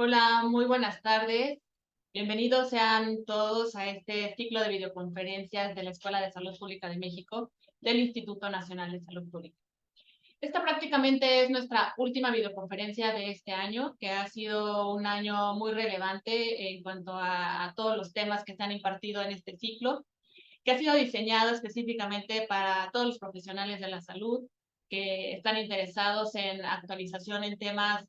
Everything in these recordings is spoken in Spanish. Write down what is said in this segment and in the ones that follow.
Hola, muy buenas tardes. Bienvenidos sean todos a este ciclo de videoconferencias de la Escuela de Salud Pública de México del Instituto Nacional de Salud Pública. Esta prácticamente es nuestra última videoconferencia de este año, que ha sido un año muy relevante en cuanto a todos los temas que se han impartido en este ciclo, que ha sido diseñado específicamente para todos los profesionales de la salud que están interesados en actualización en temas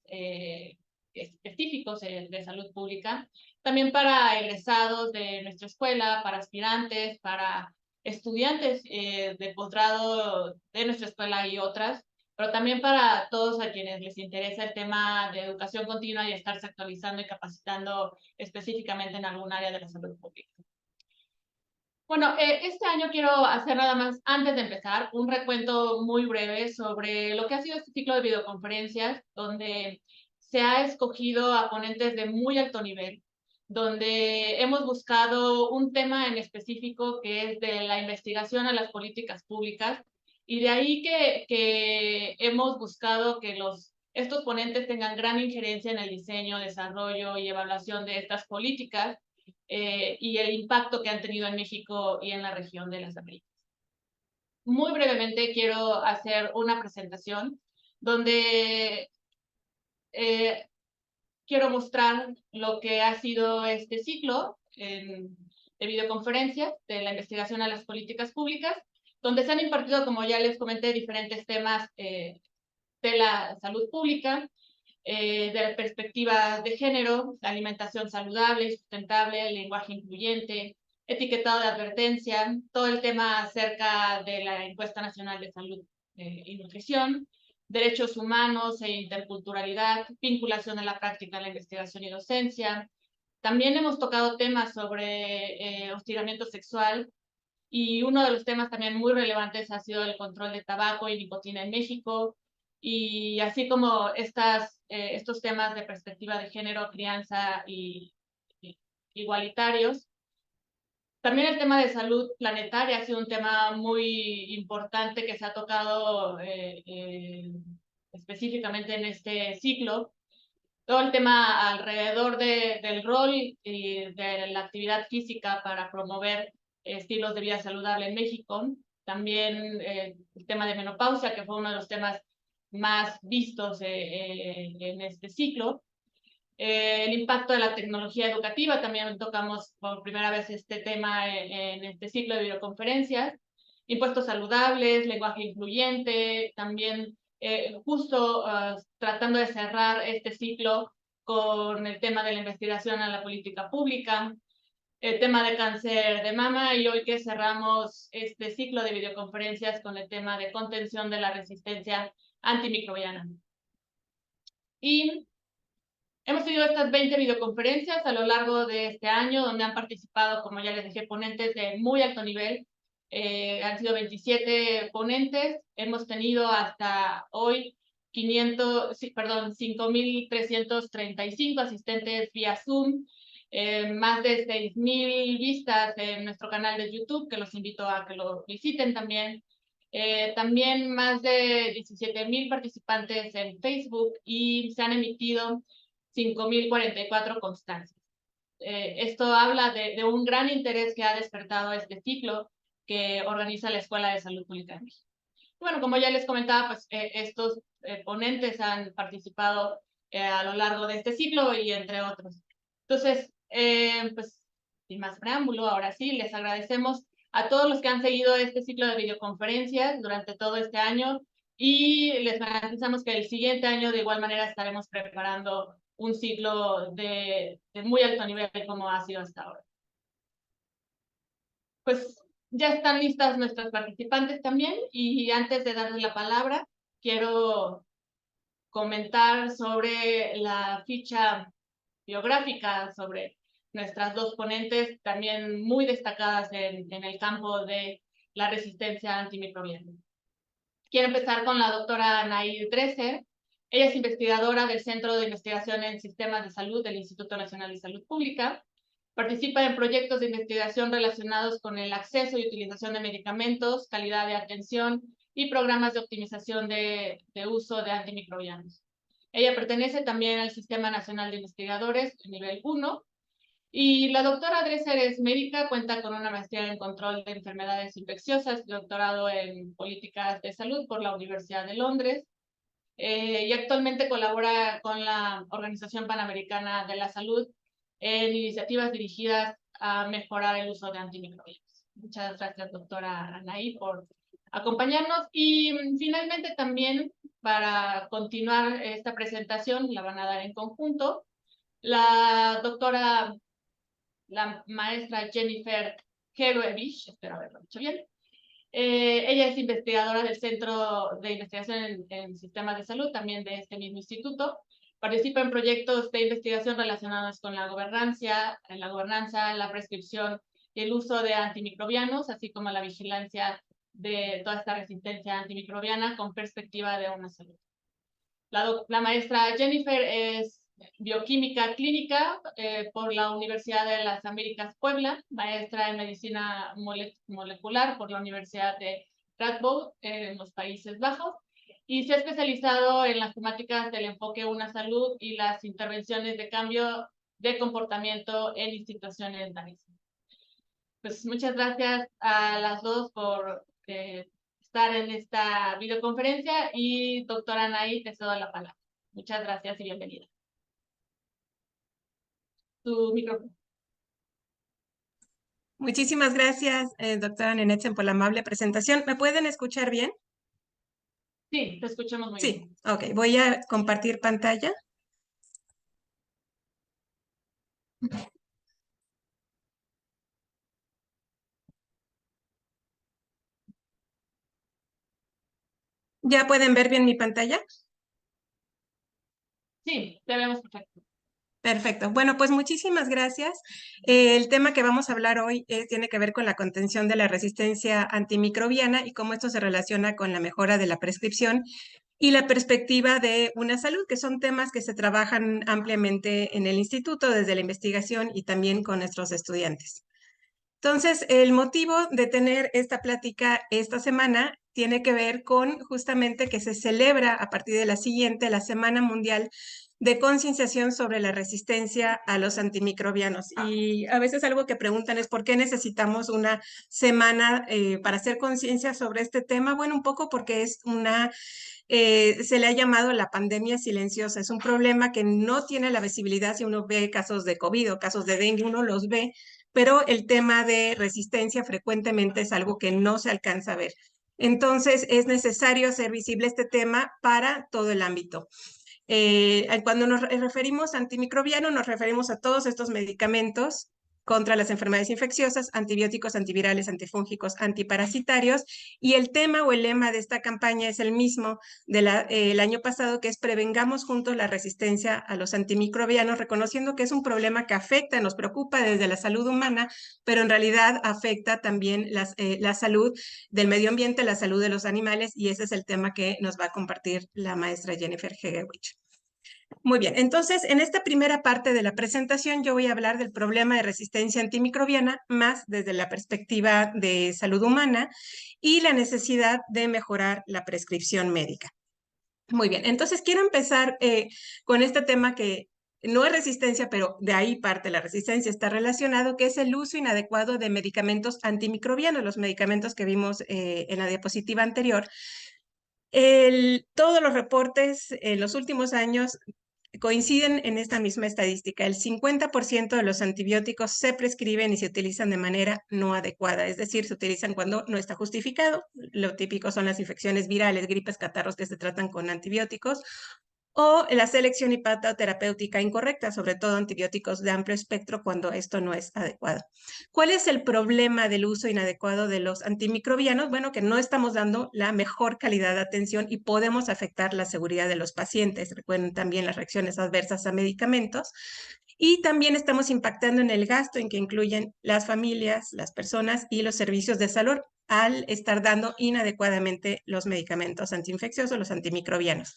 específicos de salud pública, también para egresados de nuestra escuela, para aspirantes, para estudiantes de posgrado de nuestra escuela y otras, pero también para todos a quienes les interesa el tema de educación continua y estarse actualizando y capacitando específicamente en algún área de la salud pública. Bueno, este año quiero hacer nada más, antes de empezar, un recuento muy breve sobre lo que ha sido este ciclo de videoconferencias, donde se ha escogido a ponentes de muy alto nivel, donde hemos buscado un tema en específico que es de la investigación a las políticas públicas, y de ahí que hemos buscado que estos ponentes tengan gran injerencia en el diseño, desarrollo y evaluación de estas políticas y el impacto que han tenido en México y en la región de las Américas. Muy brevemente quiero hacer una presentación donde quiero mostrar lo que ha sido este ciclo de videoconferencias de la investigación a las políticas públicas, donde se han impartido, como ya les comenté, diferentes temas de la salud pública, de la perspectiva de género, alimentación saludable y sustentable, lenguaje incluyente, etiquetado de advertencia, todo el tema acerca de la Encuesta Nacional de Salud y Nutrición, derechos humanos e interculturalidad, vinculación de la práctica de la investigación y docencia. También hemos tocado temas sobre hostigamiento sexual, y uno de los temas también muy relevantes ha sido el control de tabaco y nicotina en México, y así como estos temas de perspectiva de género, crianza y igualitarios. También el tema de salud planetaria ha sido un tema muy importante que se ha tocado específicamente en este ciclo. Todo el tema alrededor del rol y de la actividad física para promover estilos de vida saludable en México. También el tema de menopausia, que fue uno de los temas más vistos en este ciclo. El impacto de la tecnología educativa, también tocamos por primera vez este tema en este ciclo de videoconferencias. Impuestos saludables, lenguaje incluyente, también justo tratando de cerrar este ciclo con el tema de la investigación a la política pública, el tema de cáncer de mama, y hoy que cerramos este ciclo de videoconferencias con el tema de contención de la resistencia antimicrobiana. Y hemos tenido estas 20 videoconferencias a lo largo de este año, donde han participado, como ya les dije, ponentes de muy alto nivel. Han sido 27 ponentes. Hemos tenido hasta hoy 5.335 asistentes vía Zoom, más de 6.000 vistas en nuestro canal de YouTube, que los invito a que lo visiten también. También más de 17.000 participantes en Facebook, y se han emitido 5.044 constancias. Esto habla de un gran interés que ha despertado este ciclo que organiza la Escuela de Salud Pública de México. Bueno, como ya les comentaba, pues estos ponentes han participado a lo largo de este ciclo y entre otros. Entonces, pues sin más preámbulo, ahora sí, les agradecemos a todos los que han seguido este ciclo de videoconferencias durante todo este año, y les garantizamos que el siguiente año de igual manera estaremos preparando un ciclo de muy alto nivel como ha sido hasta ahora. Pues ya están listas nuestras participantes también, y antes de darles la palabra, quiero comentar sobre la ficha biográfica sobre nuestras dos ponentes, también muy destacadas en el campo de la resistencia antimicrobiana. Quiero empezar con la doctora Nair Dresser. Ella es investigadora del Centro de Investigación en Sistemas de Salud del Instituto Nacional de Salud Pública. Participa en proyectos de investigación relacionados con el acceso y utilización de medicamentos, calidad de atención y programas de optimización de uso de antimicrobianos. Ella pertenece también al Sistema Nacional de Investigadores, nivel 1. Y la doctora Dresser es médica, cuenta con una maestría en control de enfermedades infecciosas, doctorado en políticas de salud por la Universidad de Londres, y actualmente colabora con la Organización Panamericana de la Salud en iniciativas dirigidas a mejorar el uso de antimicrobianos. Muchas gracias, doctora Anaí, por acompañarnos. Y finalmente también, para continuar esta presentación, la van a dar en conjunto, la maestra Jennifer Keruevich, espero haberlo dicho bien. Ella es investigadora del Centro de Investigación en Sistemas de Salud, también de este mismo instituto. Participa en proyectos de investigación relacionados con la gobernanza, la prescripción y el uso de antimicrobianos, así como la vigilancia de toda esta resistencia antimicrobiana con perspectiva de una salud. La maestra Jennifer es bioquímica clínica por la Universidad de las Américas Puebla, maestra en medicina molecular por la Universidad de Radboud en los Países Bajos, y se ha especializado en las temáticas del enfoque Una Salud y las intervenciones de cambio de comportamiento en instituciones sanitarias. Pues muchas gracias a las dos por estar en esta videoconferencia, y doctora Anaí, te cedo la palabra. Muchas gracias y bienvenida. Tu micrófono. Muchísimas gracias, doctora Nenetzen, por la amable presentación. ¿Me pueden escuchar bien? Sí, te escuchamos muy bien. Sí, ok. Voy a compartir pantalla. ¿Ya pueden ver bien mi pantalla? Sí, te vemos perfecto. Perfecto. Bueno, pues muchísimas gracias. El tema que vamos a hablar hoy tiene que ver con la contención de la resistencia antimicrobiana y cómo esto se relaciona con la mejora de la prescripción y la perspectiva de una salud, que son temas que se trabajan ampliamente en el instituto desde la investigación y también con nuestros estudiantes. Entonces, el motivo de tener esta plática esta semana tiene que ver con justamente que se celebra a partir de la siguiente, la Semana Mundial de Concienciación sobre la Resistencia a los Antimicrobianos. Y a veces algo que preguntan es ¿por qué necesitamos una semana para hacer conciencia sobre este tema? Bueno, un poco porque es se le ha llamado la pandemia silenciosa. Es un problema que no tiene la visibilidad. Si uno ve casos de COVID o casos de dengue, uno los ve, pero el tema de resistencia frecuentemente es algo que no se alcanza a ver. Entonces, es necesario hacer visible este tema para todo el ámbito. Cuando nos referimos a antimicrobiano, nos referimos a todos estos medicamentos contra las enfermedades infecciosas, antibióticos, antivirales, antifúngicos, antiparasitarios, y el tema o el lema de esta campaña es el mismo del año pasado, que es prevengamos juntos la resistencia a los antimicrobianos, reconociendo que es un problema que afecta, nos preocupa desde la salud humana, pero en realidad afecta también la salud del medio ambiente, la salud de los animales, y ese es el tema que nos va a compartir la maestra Jennifer Hegewich. Muy bien, entonces en esta primera parte de la presentación yo voy a hablar del problema de resistencia antimicrobiana más desde la perspectiva de salud humana y la necesidad de mejorar la prescripción médica. Muy bien, entonces quiero empezar con este tema que no es resistencia, pero de ahí parte la resistencia, está relacionado, que es el uso inadecuado de medicamentos antimicrobianos, los medicamentos que vimos en la diapositiva anterior. Todos los reportes en los últimos años coinciden en esta misma estadística. El 50% de los antibióticos se prescriben y se utilizan de manera no adecuada, es decir, se utilizan cuando no está justificado. Lo típico son las infecciones virales, gripes, catarros que se tratan con antibióticos, o la selección hepatoterapéutica incorrecta, sobre todo antibióticos de amplio espectro cuando esto no es adecuado. ¿Cuál es el problema del uso inadecuado de los antimicrobianos? Bueno, que no estamos dando la mejor calidad de atención y podemos afectar la seguridad de los pacientes. Recuerden también las reacciones adversas a medicamentos. Y también estamos impactando en el gasto en que incluyen las familias, las personas y los servicios de salud al estar dando inadecuadamente los medicamentos antiinfecciosos, los antimicrobianos.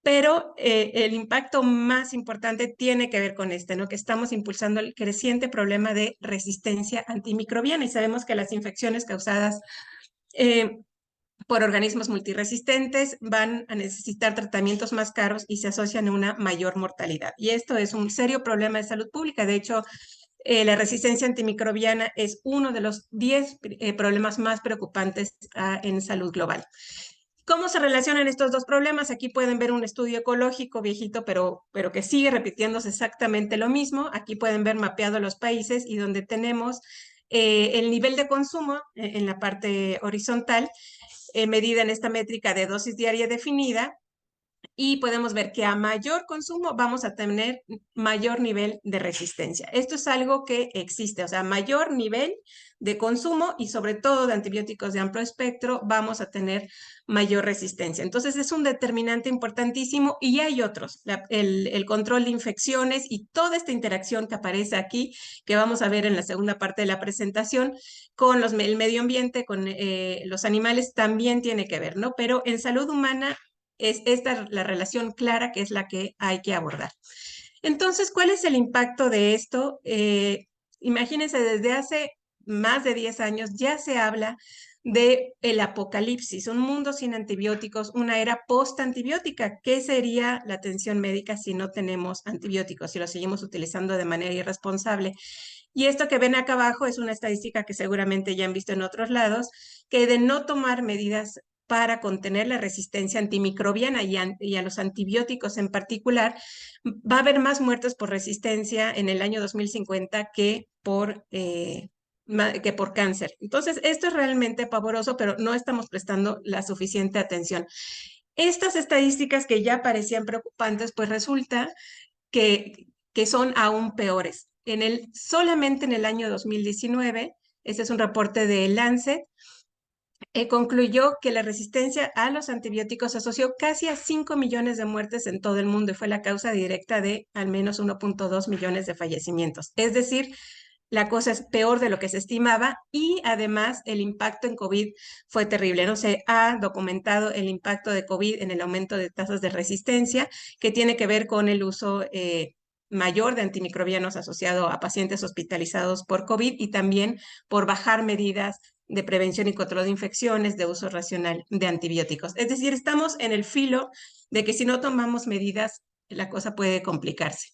Pero el impacto más importante tiene que ver con ¿no? Que estamos impulsando el creciente problema de resistencia antimicrobiana y sabemos que las infecciones causadas por organismos multiresistentes, van a necesitar tratamientos más caros y se asocian a una mayor mortalidad. Y esto es un serio problema de salud pública. De hecho, la resistencia antimicrobiana es uno de los 10 problemas más preocupantes en salud global. ¿Cómo se relacionan estos dos problemas? Aquí pueden ver un estudio ecológico viejito, pero que sigue repitiéndose exactamente lo mismo. Aquí pueden ver mapeados los países y donde tenemos el nivel de consumo en la parte horizontal, medida en esta métrica de dosis diaria definida, y podemos ver que a mayor consumo vamos a tener mayor nivel de resistencia. Esto es algo que existe, o sea, mayor nivel de consumo y sobre todo de antibióticos de amplio espectro vamos a tener mayor resistencia. Entonces es un determinante importantísimo y hay otros, el control de infecciones y toda esta interacción que aparece aquí, que vamos a ver en la segunda parte de la presentación, con el medio ambiente, con los animales, también tiene que ver, ¿no? Pero en salud humana es esta la relación clara que es la que hay que abordar. Entonces, ¿cuál es el impacto de esto? Imagínense, desde hace más de 10 años ya se habla de el apocalipsis, un mundo sin antibióticos, una era post-antibiótica. ¿Qué sería la atención médica si no tenemos antibióticos, si los seguimos utilizando de manera irresponsable? Y esto que ven acá abajo es una estadística que seguramente ya han visto en otros lados, que de no tomar medidas para contener la resistencia antimicrobiana y a los antibióticos en particular, va a haber más muertes por resistencia en el año 2050 que por cáncer. Entonces, esto es realmente pavoroso, pero no estamos prestando la suficiente atención. Estas estadísticas que ya parecían preocupantes, pues resulta que son aún peores. Solamente en el año 2019, este es un reporte de Lancet, concluyó que la resistencia a los antibióticos asoció casi a 5 millones de muertes en todo el mundo y fue la causa directa de al menos 1.2 millones de fallecimientos. Es decir, la cosa es peor de lo que se estimaba y además el impacto en COVID fue terrible. No se ha documentado el impacto de COVID en el aumento de tasas de resistencia, que tiene que ver con el uso mayor de antimicrobianos asociado a pacientes hospitalizados por COVID y también por bajar medidas de prevención y control de infecciones, de uso racional de antibióticos. Es decir, estamos en el filo de que si no tomamos medidas, la cosa puede complicarse.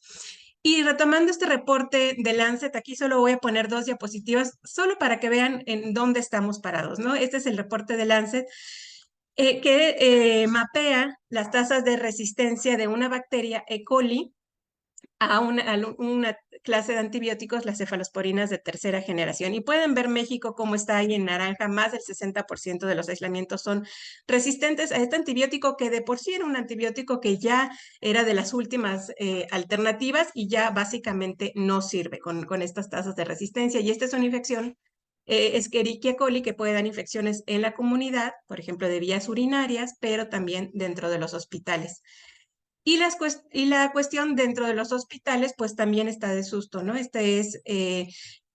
Y retomando este reporte de Lancet, aquí solo voy a poner 2 diapositivas, solo para que vean en dónde estamos parados, ¿no? Este es el reporte de Lancet, que mapea las tasas de resistencia de una bacteria E. coli a una clase de antibióticos, las cefalosporinas de tercera generación. Y pueden ver México cómo está ahí en naranja, más del 60% de los aislamientos son resistentes a este antibiótico, que de por sí era un antibiótico que ya era de las últimas alternativas y ya básicamente no sirve con estas tasas de resistencia. Y esta es una infección, Escherichia coli, que puede dar infecciones en la comunidad, por ejemplo, de vías urinarias, pero también dentro de los hospitales. Y la cuestión dentro de los hospitales, pues también está de susto, ¿no? Este es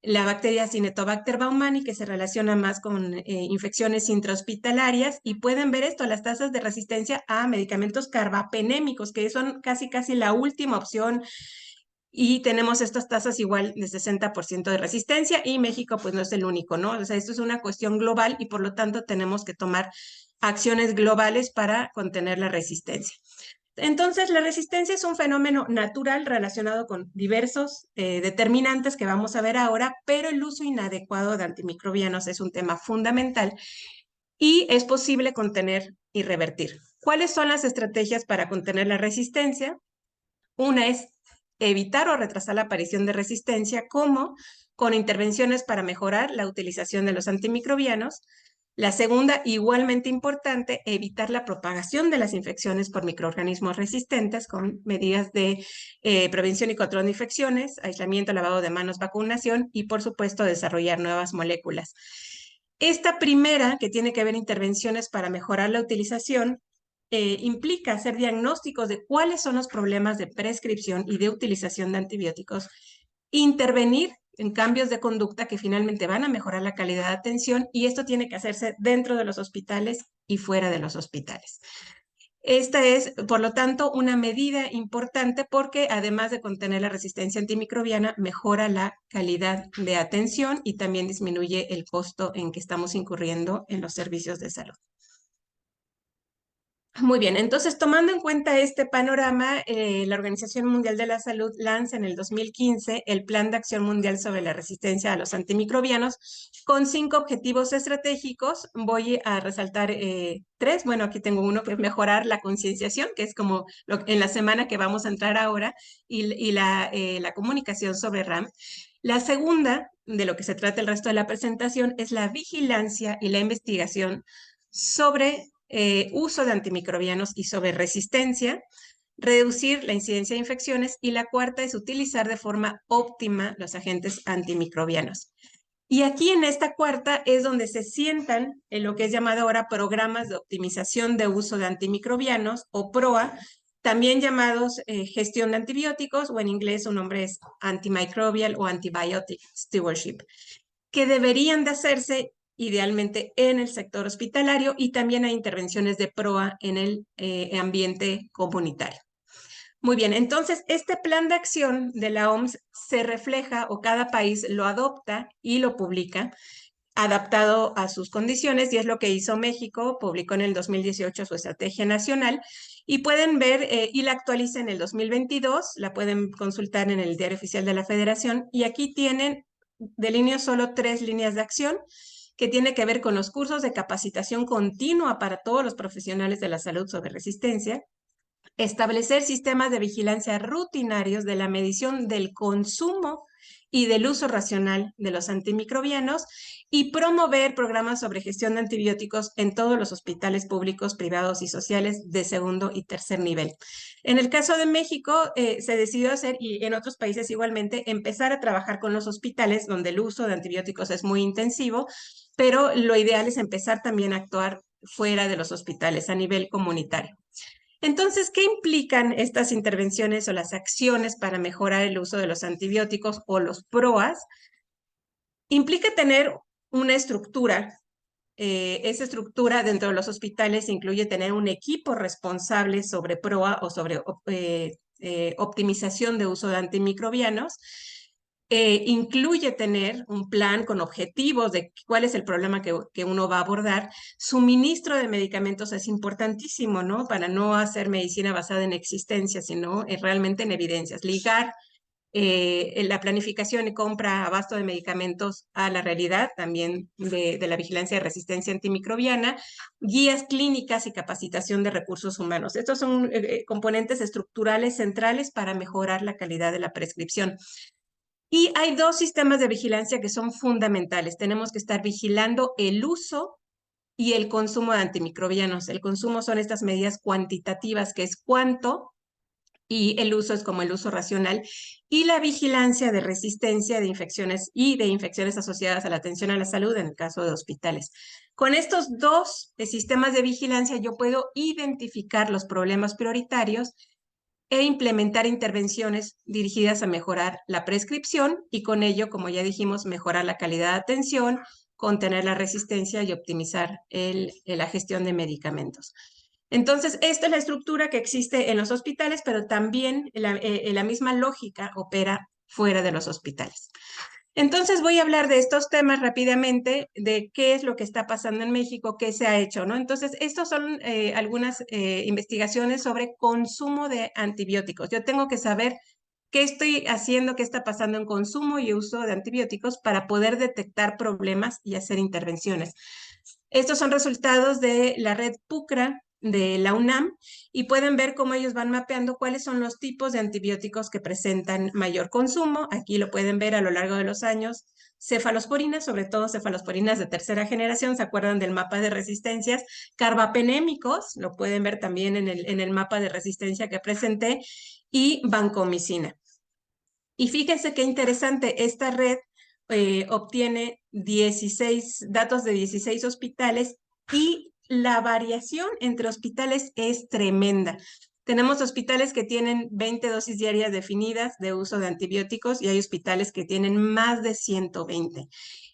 la bacteria Cinetobacter baumannii, que se relaciona más con infecciones intrahospitalarias, y pueden ver esto, las tasas de resistencia a medicamentos carbapenémicos, que son casi la última opción, y tenemos estas tasas igual de 60% de resistencia, y México pues no es el único, ¿no? O sea, esto es una cuestión global y por lo tanto tenemos que tomar acciones globales para contener la resistencia. Entonces, la resistencia es un fenómeno natural relacionado con diversos determinantes que vamos a ver ahora, pero el uso inadecuado de antimicrobianos es un tema fundamental y es posible contener y revertir. ¿Cuáles son las estrategias para contener la resistencia? Una es evitar o retrasar la aparición de resistencia, como con intervenciones para mejorar la utilización de los antimicrobianos. La segunda, igualmente importante, evitar la propagación de las infecciones por microorganismos resistentes con medidas de prevención y control de infecciones, aislamiento, lavado de manos, vacunación y, por supuesto, desarrollar nuevas moléculas. Esta primera, que tiene que ver intervenciones para mejorar la utilización, implica hacer diagnósticos de cuáles son los problemas de prescripción y de utilización de antibióticos, intervenir en cambios de conducta que finalmente van a mejorar la calidad de atención, y esto tiene que hacerse dentro de los hospitales y fuera de los hospitales. Esta es, por lo tanto, una medida importante porque además de contener la resistencia antimicrobiana, mejora la calidad de atención y también disminuye el costo en que estamos incurriendo en los servicios de salud. Muy bien, entonces tomando en cuenta este panorama, la Organización Mundial de la Salud lanza en el 2015 el Plan de Acción Mundial sobre la Resistencia a los Antimicrobianos con 5 objetivos estratégicos. Voy a resaltar 3. Bueno, aquí tengo uno que es mejorar la concienciación, que es como en la semana que vamos a entrar ahora, y la comunicación sobre RAM. La segunda, de lo que se trata el resto de la presentación, es la vigilancia y la investigación sobre uso de antimicrobianos y sobre resistencia, reducir la incidencia de infecciones y la cuarta es utilizar de forma óptima los agentes antimicrobianos. Y aquí en esta cuarta es donde se sientan en lo que es llamado ahora programas de optimización de uso de antimicrobianos o PROA, también llamados gestión de antibióticos o en inglés su nombre es Antimicrobial o Antibiotic Stewardship, que deberían de hacerse idealmente en el sector hospitalario y también hay intervenciones de PROA en el ambiente comunitario. Muy bien, entonces este plan de acción de la OMS se refleja o cada país lo adopta y lo publica adaptado a sus condiciones y es lo que hizo México, publicó en el 2018 su estrategia nacional y pueden ver y la actualiza en el 2022, la pueden consultar en el Diario Oficial de la Federación y aquí tienen delineo solo 3 líneas de acción que tiene que ver con los cursos de capacitación continua para todos los profesionales de la salud sobre resistencia, establecer sistemas de vigilancia rutinarios de la medición del consumo y del uso racional de los antimicrobianos y promover programas sobre gestión de antibióticos en todos los hospitales públicos, privados y sociales de segundo y tercer nivel. En el caso de México, se decidió hacer, y en otros países igualmente, empezar a trabajar con los hospitales donde el uso de antibióticos es muy intensivo, pero lo ideal es empezar también a actuar fuera de los hospitales a nivel comunitario. Entonces, ¿qué implican estas intervenciones o las acciones para mejorar el uso de los antibióticos o los PROAS? Implica tener una estructura. Esa estructura dentro de los hospitales incluye tener un equipo responsable sobre PROA o sobre optimización de uso de antimicrobianos. Incluye tener un plan con objetivos de cuál es el problema que uno va a abordar. Suministro de medicamentos es importantísimo, ¿no? Para no hacer medicina basada en existencia, sino realmente en evidencias. Ligar la planificación y compra abasto de medicamentos a la realidad también de la vigilancia de resistencia antimicrobiana, guías clínicas y capacitación de recursos humanos. Estos son componentes estructurales centrales para mejorar la calidad de la prescripción. Y hay 2 sistemas de vigilancia que son fundamentales. Tenemos que estar vigilando el uso y el consumo de antimicrobianos. El consumo son estas medidas cuantitativas, que es cuánto, y el uso es como el uso racional. Y la vigilancia de resistencia de infecciones y de infecciones asociadas a la atención a la salud en el caso de hospitales. Con estos 2 sistemas de vigilancia yo puedo identificar los problemas prioritarios e implementar intervenciones dirigidas a mejorar la prescripción y con ello, como ya dijimos, mejorar la calidad de atención, contener la resistencia y optimizar la gestión de medicamentos. Entonces, esta es la estructura que existe en los hospitales, pero también la misma lógica opera fuera de los hospitales. Entonces voy a hablar de estos temas rápidamente, de qué es lo que está pasando en México, qué se ha hecho, ¿no? Entonces, estos son algunas investigaciones sobre consumo de antibióticos. Yo tengo que saber qué estoy haciendo, qué está pasando en consumo y uso de antibióticos para poder detectar problemas y hacer intervenciones. Estos son resultados de la red PUCRA de la UNAM y pueden ver cómo ellos van mapeando cuáles son los tipos de antibióticos que presentan mayor consumo. Aquí lo pueden ver a lo largo de los años. Cefalosporinas, sobre todo cefalosporinas de tercera generación, ¿se acuerdan del mapa de resistencias? Carbapenémicos, lo pueden ver también en el mapa de resistencia que presenté, y vancomicina. Y fíjense qué interesante, esta red obtiene 16 datos de 16 hospitales y la variación entre hospitales es tremenda. Tenemos hospitales que tienen 20 dosis diarias definidas de uso de antibióticos y hay hospitales que tienen más de 120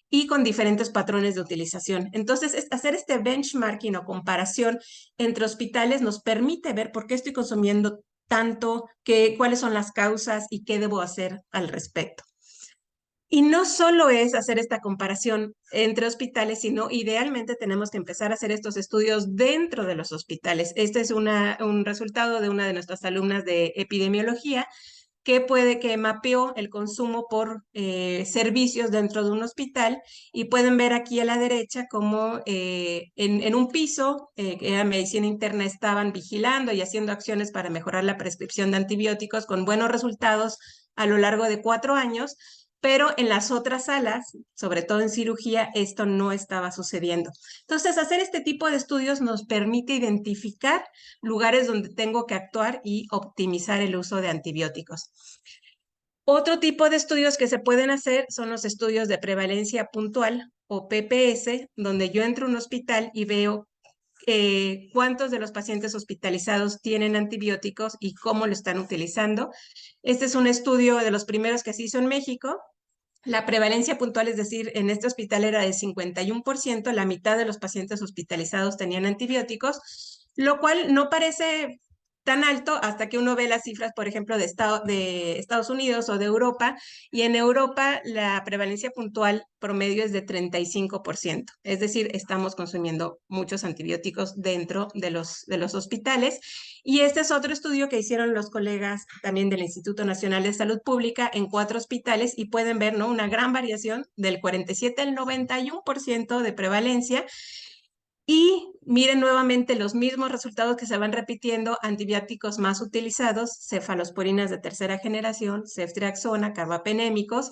y con diferentes patrones de utilización. Entonces, hacer este benchmarking o comparación entre hospitales nos permite ver por qué estoy consumiendo tanto, cuáles son las causas y qué debo hacer al respecto. Y no solo es hacer esta comparación entre hospitales, sino idealmente tenemos que empezar a hacer estos estudios dentro de los hospitales. Este es un resultado de una de nuestras alumnas de epidemiología que mapeó el consumo por servicios dentro de un hospital, y pueden ver aquí a la derecha cómo en un piso que era medicina interna estaban vigilando y haciendo acciones para mejorar la prescripción de antibióticos con buenos resultados a lo largo de 4 años, pero en las otras salas, sobre todo en cirugía, esto no estaba sucediendo. Entonces, hacer este tipo de estudios nos permite identificar lugares donde tengo que actuar y optimizar el uso de antibióticos. Otro tipo de estudios que se pueden hacer son los estudios de prevalencia puntual o PPS, donde yo entro a un hospital y veo cuántos de los pacientes hospitalizados tienen antibióticos y cómo lo están utilizando. Este es un estudio de los primeros que se hizo en México. La prevalencia puntual, es decir, en este hospital era de 51%, la mitad de los pacientes hospitalizados tenían antibióticos, lo cual no parece tan alto hasta que uno ve las cifras, por ejemplo, de Estados Unidos o de Europa, y en Europa la prevalencia puntual promedio es de 35%, es decir, estamos consumiendo muchos antibióticos dentro de los hospitales. Y este es otro estudio que hicieron los colegas también del Instituto Nacional de Salud Pública en 4 hospitales, y pueden ver, ¿no?, una gran variación del 47 al 91% de prevalencia. Y miren nuevamente los mismos resultados que se van repitiendo: antibióticos más utilizados, cefalosporinas de tercera generación, ceftriaxona, carbapenémicos,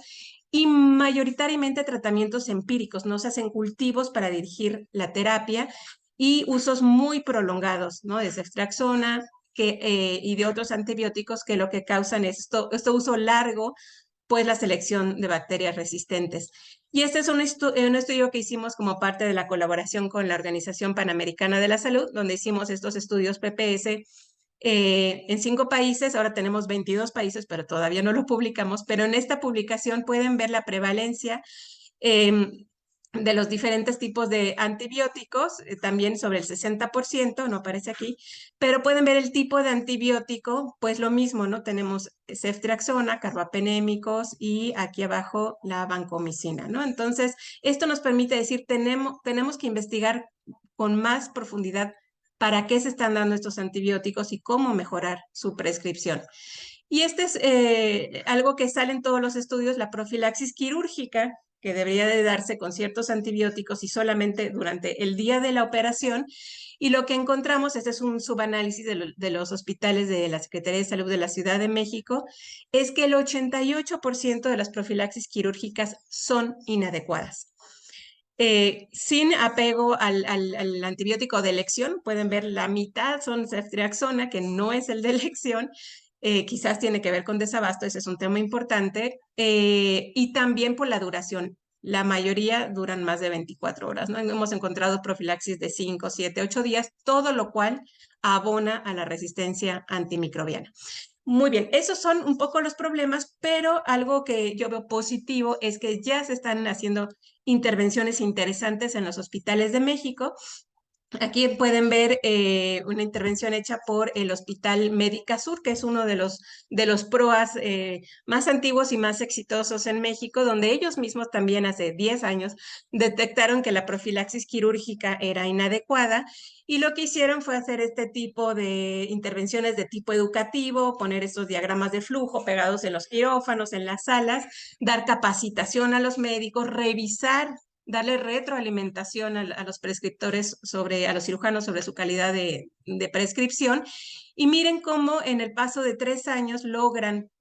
y mayoritariamente tratamientos empíricos, no se hacen cultivos para dirigir la terapia, y usos muy prolongados, ¿no?, de ceftriaxona y de otros antibióticos que lo que causan es este uso largo, pues la selección de bacterias resistentes. Y este es un estudio que hicimos como parte de la colaboración con la Organización Panamericana de la Salud, donde hicimos estos estudios PPS en 5 países. Ahora tenemos 22 países, pero todavía no lo publicamos. Pero en esta publicación pueden ver la prevalencia de los diferentes tipos de antibióticos, también sobre el 60%, no aparece aquí, pero pueden ver el tipo de antibiótico, pues lo mismo, ¿no? Tenemos ceftriaxona, carbapenémicos y aquí abajo la vancomicina, ¿no? Entonces, esto nos permite decir, tenemos que investigar con más profundidad para qué se están dando estos antibióticos y cómo mejorar su prescripción. Y este es algo que sale en todos los estudios: la profilaxis quirúrgica, que debería de darse con ciertos antibióticos y solamente durante el día de la operación. Y lo que encontramos, este es un subanálisis de los hospitales de la Secretaría de Salud de la Ciudad de México, es que el 88% de las profilaxis quirúrgicas son inadecuadas. Sin apego al antibiótico de elección, pueden ver la mitad son ceftriaxona, que no es el de elección. Quizás tiene que ver con desabasto, ese es un tema importante, y también por la duración. La mayoría duran más de 24 horas, ¿no? Hemos encontrado profilaxis de 5, 7, 8 días, todo lo cual abona a la resistencia antimicrobiana. Muy bien, esos son un poco los problemas, pero algo que yo veo positivo es que ya se están haciendo intervenciones interesantes en los hospitales de México. Aquí pueden ver una intervención hecha por el Hospital Médica Sur, que es uno de los PROAS más antiguos y más exitosos en México, donde ellos mismos también hace 10 años detectaron que la profilaxis quirúrgica era inadecuada, y lo que hicieron fue hacer este tipo de intervenciones de tipo educativo, poner estos diagramas de flujo pegados en los quirófanos, en las salas, dar capacitación a los médicos, revisar, darle retroalimentación a los prescriptores, a los cirujanos, sobre su calidad de prescripción. Y miren cómo en el paso de 3 años logran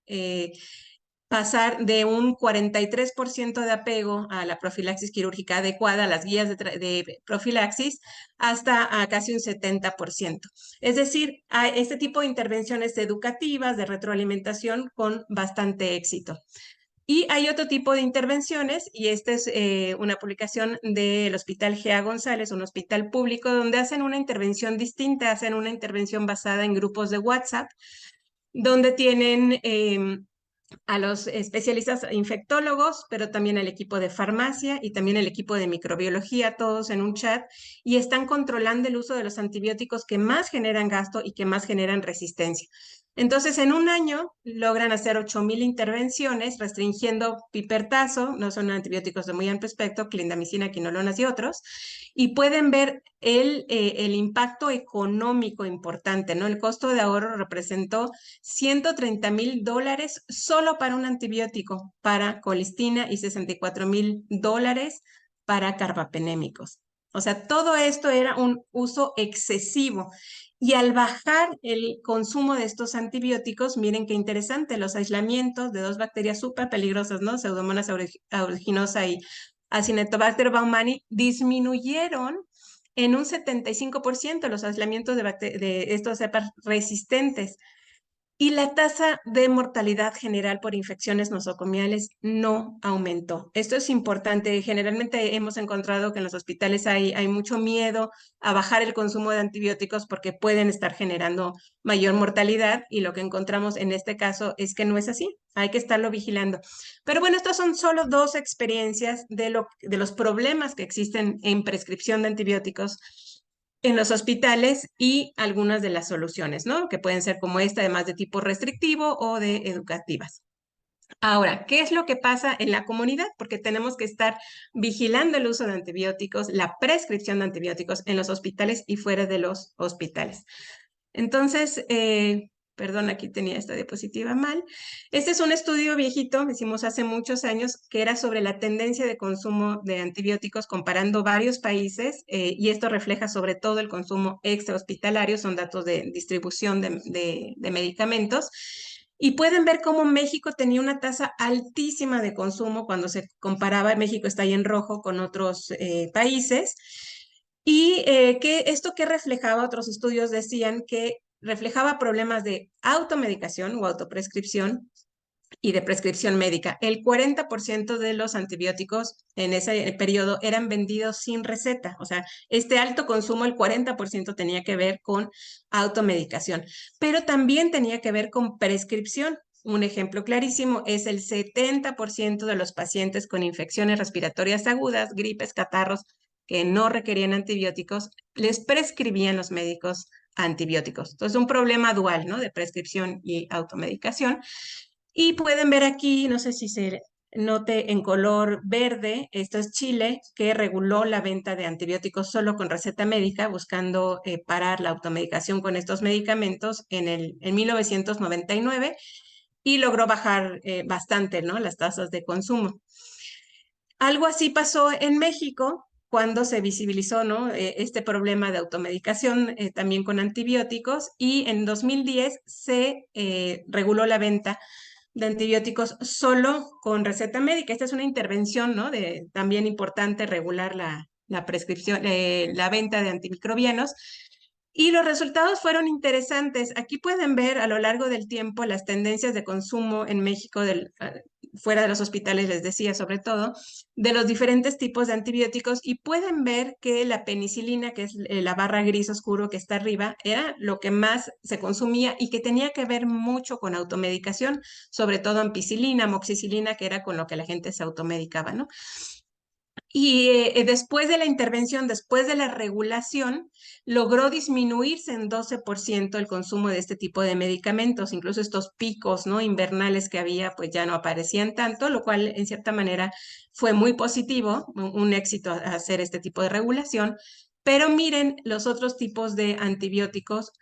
pasar de un 43% de apego a la profilaxis quirúrgica adecuada, a las guías de profilaxis, hasta a casi un 70%. Es decir, a este tipo de intervenciones educativas, de retroalimentación, con bastante éxito. Y hay otro tipo de intervenciones, y esta es una publicación del Hospital Gea González, un hospital público, donde hacen una intervención distinta, hacen una intervención basada en grupos de WhatsApp, donde tienen a los especialistas infectólogos, pero también al equipo de farmacia y también el equipo de microbiología, todos en un chat, y están controlando el uso de los antibióticos que más generan gasto y que más generan resistencia. Entonces, en un año logran hacer 8,000 intervenciones restringiendo pipertazo, no son antibióticos de muy amplio espectro, clindamicina, quinolonas y otros, y pueden ver el impacto económico importante, ¿no? El costo de ahorro representó $130,000 solo para un antibiótico, para colistina, y $64,000 para carbapenémicos. O sea, todo esto era un uso excesivo. Y al bajar el consumo de estos antibióticos, miren qué interesante, los aislamientos de dos bacterias súper peligrosas, ¿no? Pseudomonas aeruginosa y Acinetobacter baumannii, disminuyeron en un 75% los aislamientos de estos cepas resistentes. Y la tasa de mortalidad general por infecciones nosocomiales no aumentó. Esto es importante. Generalmente hemos encontrado que en los hospitales hay mucho miedo a bajar el consumo de antibióticos porque pueden estar generando mayor mortalidad, y lo que encontramos en este caso es que no es así. Hay que estarlo vigilando. Pero bueno, estas son solo dos experiencias de los problemas que existen en prescripción de antibióticos en los hospitales y algunas de las soluciones, ¿no? Que pueden ser como esta, además de tipo restrictivo o de educativas. Ahora, ¿qué es lo que pasa en la comunidad? Porque tenemos que estar vigilando el uso de antibióticos, la prescripción de antibióticos en los hospitales y fuera de los hospitales. Entonces, perdón, aquí tenía esta diapositiva mal. Este es un estudio viejito, hicimos hace muchos años, que era sobre la tendencia de consumo de antibióticos comparando varios países, y esto refleja sobre todo el consumo extrahospitalario, son datos de distribución de medicamentos. Y pueden ver cómo México tenía una tasa altísima de consumo cuando se comparaba. México está ahí en rojo con otros países. Y que esto que reflejaba, otros estudios decían que reflejaba problemas de automedicación o autoprescripción y de prescripción médica. El 40% de los antibióticos en ese periodo eran vendidos sin receta. O sea, este alto consumo, el 40% tenía que ver con automedicación, pero también tenía que ver con prescripción. Un ejemplo clarísimo es el 70% de los pacientes con infecciones respiratorias agudas, gripes, catarros, que no requerían antibióticos, les prescribían los médicos antibióticos. Entonces, un problema dual, ¿no? De prescripción y automedicación. Y pueden ver aquí, no sé si se note en color verde, esto es Chile, que reguló la venta de antibióticos solo con receta médica, buscando parar la automedicación con estos medicamentos en 1999, y logró bajar bastante, ¿no? Las tasas de consumo. Algo así pasó en México cuando se visibilizó, ¿no? Este problema de automedicación también con antibióticos, y en 2010 se reguló la venta de antibióticos solo con receta médica. Esta es una intervención, ¿no? También importante regular la prescripción, la venta de antimicrobianos. Y los resultados fueron interesantes. Aquí pueden ver a lo largo del tiempo las tendencias de consumo en México, fuera de los hospitales, les decía, sobre todo, de los diferentes tipos de antibióticos, y pueden ver que la penicilina, que es la barra gris oscuro que está arriba, era lo que más se consumía y que tenía que ver mucho con automedicación, sobre todo ampicilina, amoxicilina, que era con lo que la gente se automedicaba, ¿no? Y después de la intervención, después de la regulación, logró disminuirse en 12% el consumo de este tipo de medicamentos. Incluso estos picos, ¿no? Invernales que había, pues ya no aparecían tanto, lo cual en cierta manera fue muy positivo, un éxito hacer este tipo de regulación. Pero miren, los otros tipos de antibióticos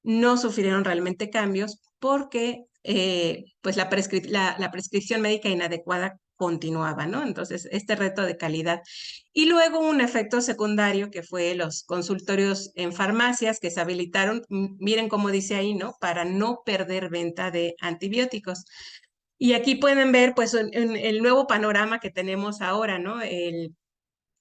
no sufrieron realmente cambios porque pues la prescripción médica inadecuada continuaba, ¿no? Entonces, este reto de calidad. Y luego un efecto secundario que fue los consultorios en farmacias que se habilitaron, miren cómo dice ahí, ¿no? Para no perder venta de antibióticos. Y aquí pueden ver, pues, el nuevo panorama que tenemos ahora, ¿no?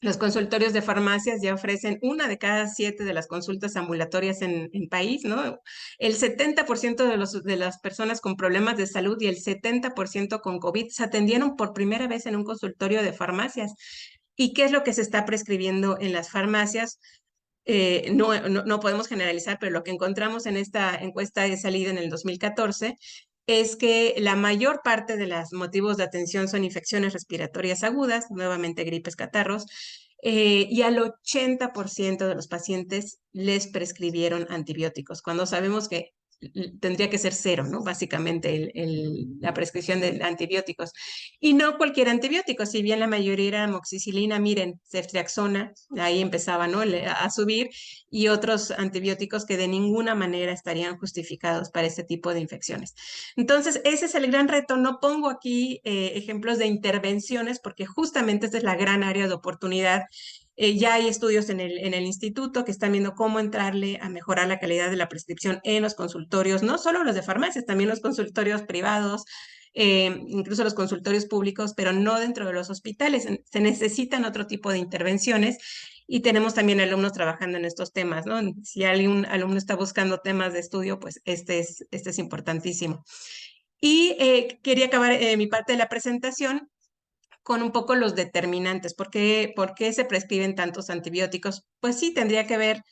Los consultorios de farmacias ya ofrecen 1 de cada 7 de las consultas ambulatorias en país, ¿no? El 70% de las personas con problemas de salud y el 70% con COVID se atendieron por primera vez en un consultorio de farmacias. ¿Y qué es lo que se está prescribiendo en las farmacias? No podemos generalizar, pero lo que encontramos en esta encuesta de salida en el 2014 es que la mayor parte de los motivos de atención son infecciones respiratorias agudas, nuevamente gripes, catarros, y al 80% de los pacientes les prescribieron antibióticos, cuando sabemos que tendría que ser cero, ¿no? Básicamente la prescripción de antibióticos. Y no cualquier antibiótico, si bien la mayoría era amoxicilina, miren, ceftriaxona, ahí empezaba, ¿no? A subir, y otros antibióticos que de ninguna manera estarían justificados para este tipo de infecciones. Entonces, ese es el gran reto. No pongo aquí ejemplos de intervenciones porque justamente esta es la gran área de oportunidad. Ya hay estudios en el instituto que están viendo cómo entrarle a mejorar la calidad de la prescripción en los consultorios, no solo los de farmacias, también los consultorios privados, incluso los consultorios públicos, pero no dentro de los hospitales. Se necesitan otro tipo de intervenciones y tenemos también alumnos trabajando en estos temas, ¿no? Si algún alumno está buscando temas de estudio, pues este es importantísimo. Y quería acabar mi parte de la presentación con un poco los determinantes. Por qué se prescriben tantos antibióticos? Pues sí, tendría que ver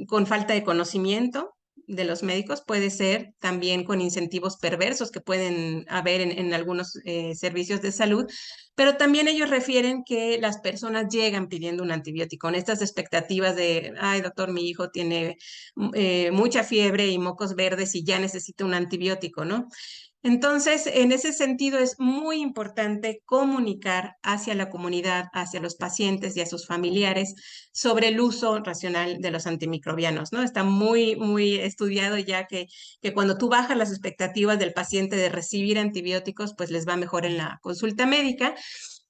con falta de conocimiento de los médicos, puede ser también con incentivos perversos que pueden haber en algunos servicios de salud, pero también ellos refieren que las personas llegan pidiendo un antibiótico, con estas expectativas de, ay doctor, mi hijo tiene mucha fiebre y mocos verdes y ya necesita un antibiótico, ¿no? Entonces, en ese sentido es muy importante comunicar hacia la comunidad, hacia los pacientes y a sus familiares sobre el uso racional de los antimicrobianos, ¿no? Está muy estudiado ya que cuando tú bajas las expectativas del paciente de recibir antibióticos, pues les va mejor en la consulta médica.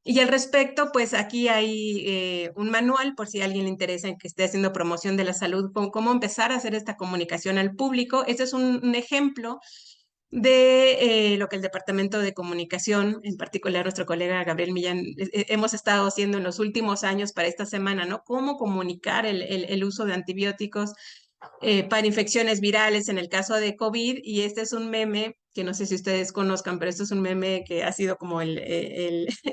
Y al respecto, pues aquí hay un manual por si a alguien le interesa en que esté haciendo promoción de la salud, con cómo empezar a hacer esta comunicación al público. Este es un ejemplo de lo que el Departamento de Comunicación, en particular nuestro colega Gabriel Millán, hemos estado haciendo en los últimos años para esta semana, ¿no? Cómo comunicar el uso de antibióticos para infecciones virales en el caso de COVID, y este es un meme que no sé si ustedes conozcan, pero esto es un meme que ha sido como el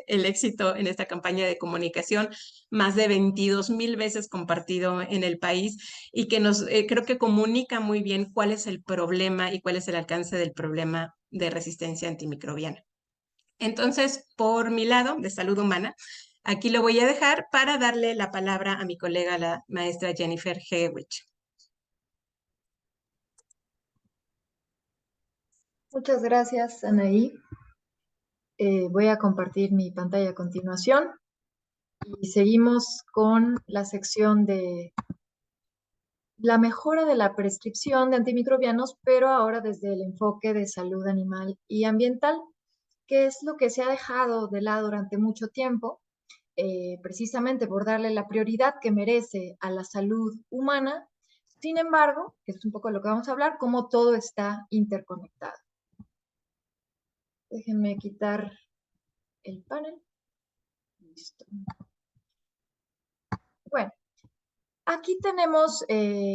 éxito en esta campaña de comunicación, más de 22,000 veces compartido en el país y que nos creo que comunica muy bien cuál es el problema y cuál es el alcance del problema de resistencia antimicrobiana. Entonces, por mi lado, de salud humana, aquí lo voy a dejar para darle la palabra a mi colega, la maestra Jennifer Hegewich. Muchas gracias, Anaí. Voy a compartir mi pantalla a continuación y seguimos con la sección de la mejora de la prescripción de antimicrobianos, pero ahora desde el enfoque de salud animal y ambiental, que es lo que se ha dejado de lado durante mucho tiempo, precisamente por darle la prioridad que merece a la salud humana. Sin embargo, que es un poco lo que vamos a hablar, cómo todo está interconectado. Déjenme quitar el panel. Listo. Bueno, aquí tenemos,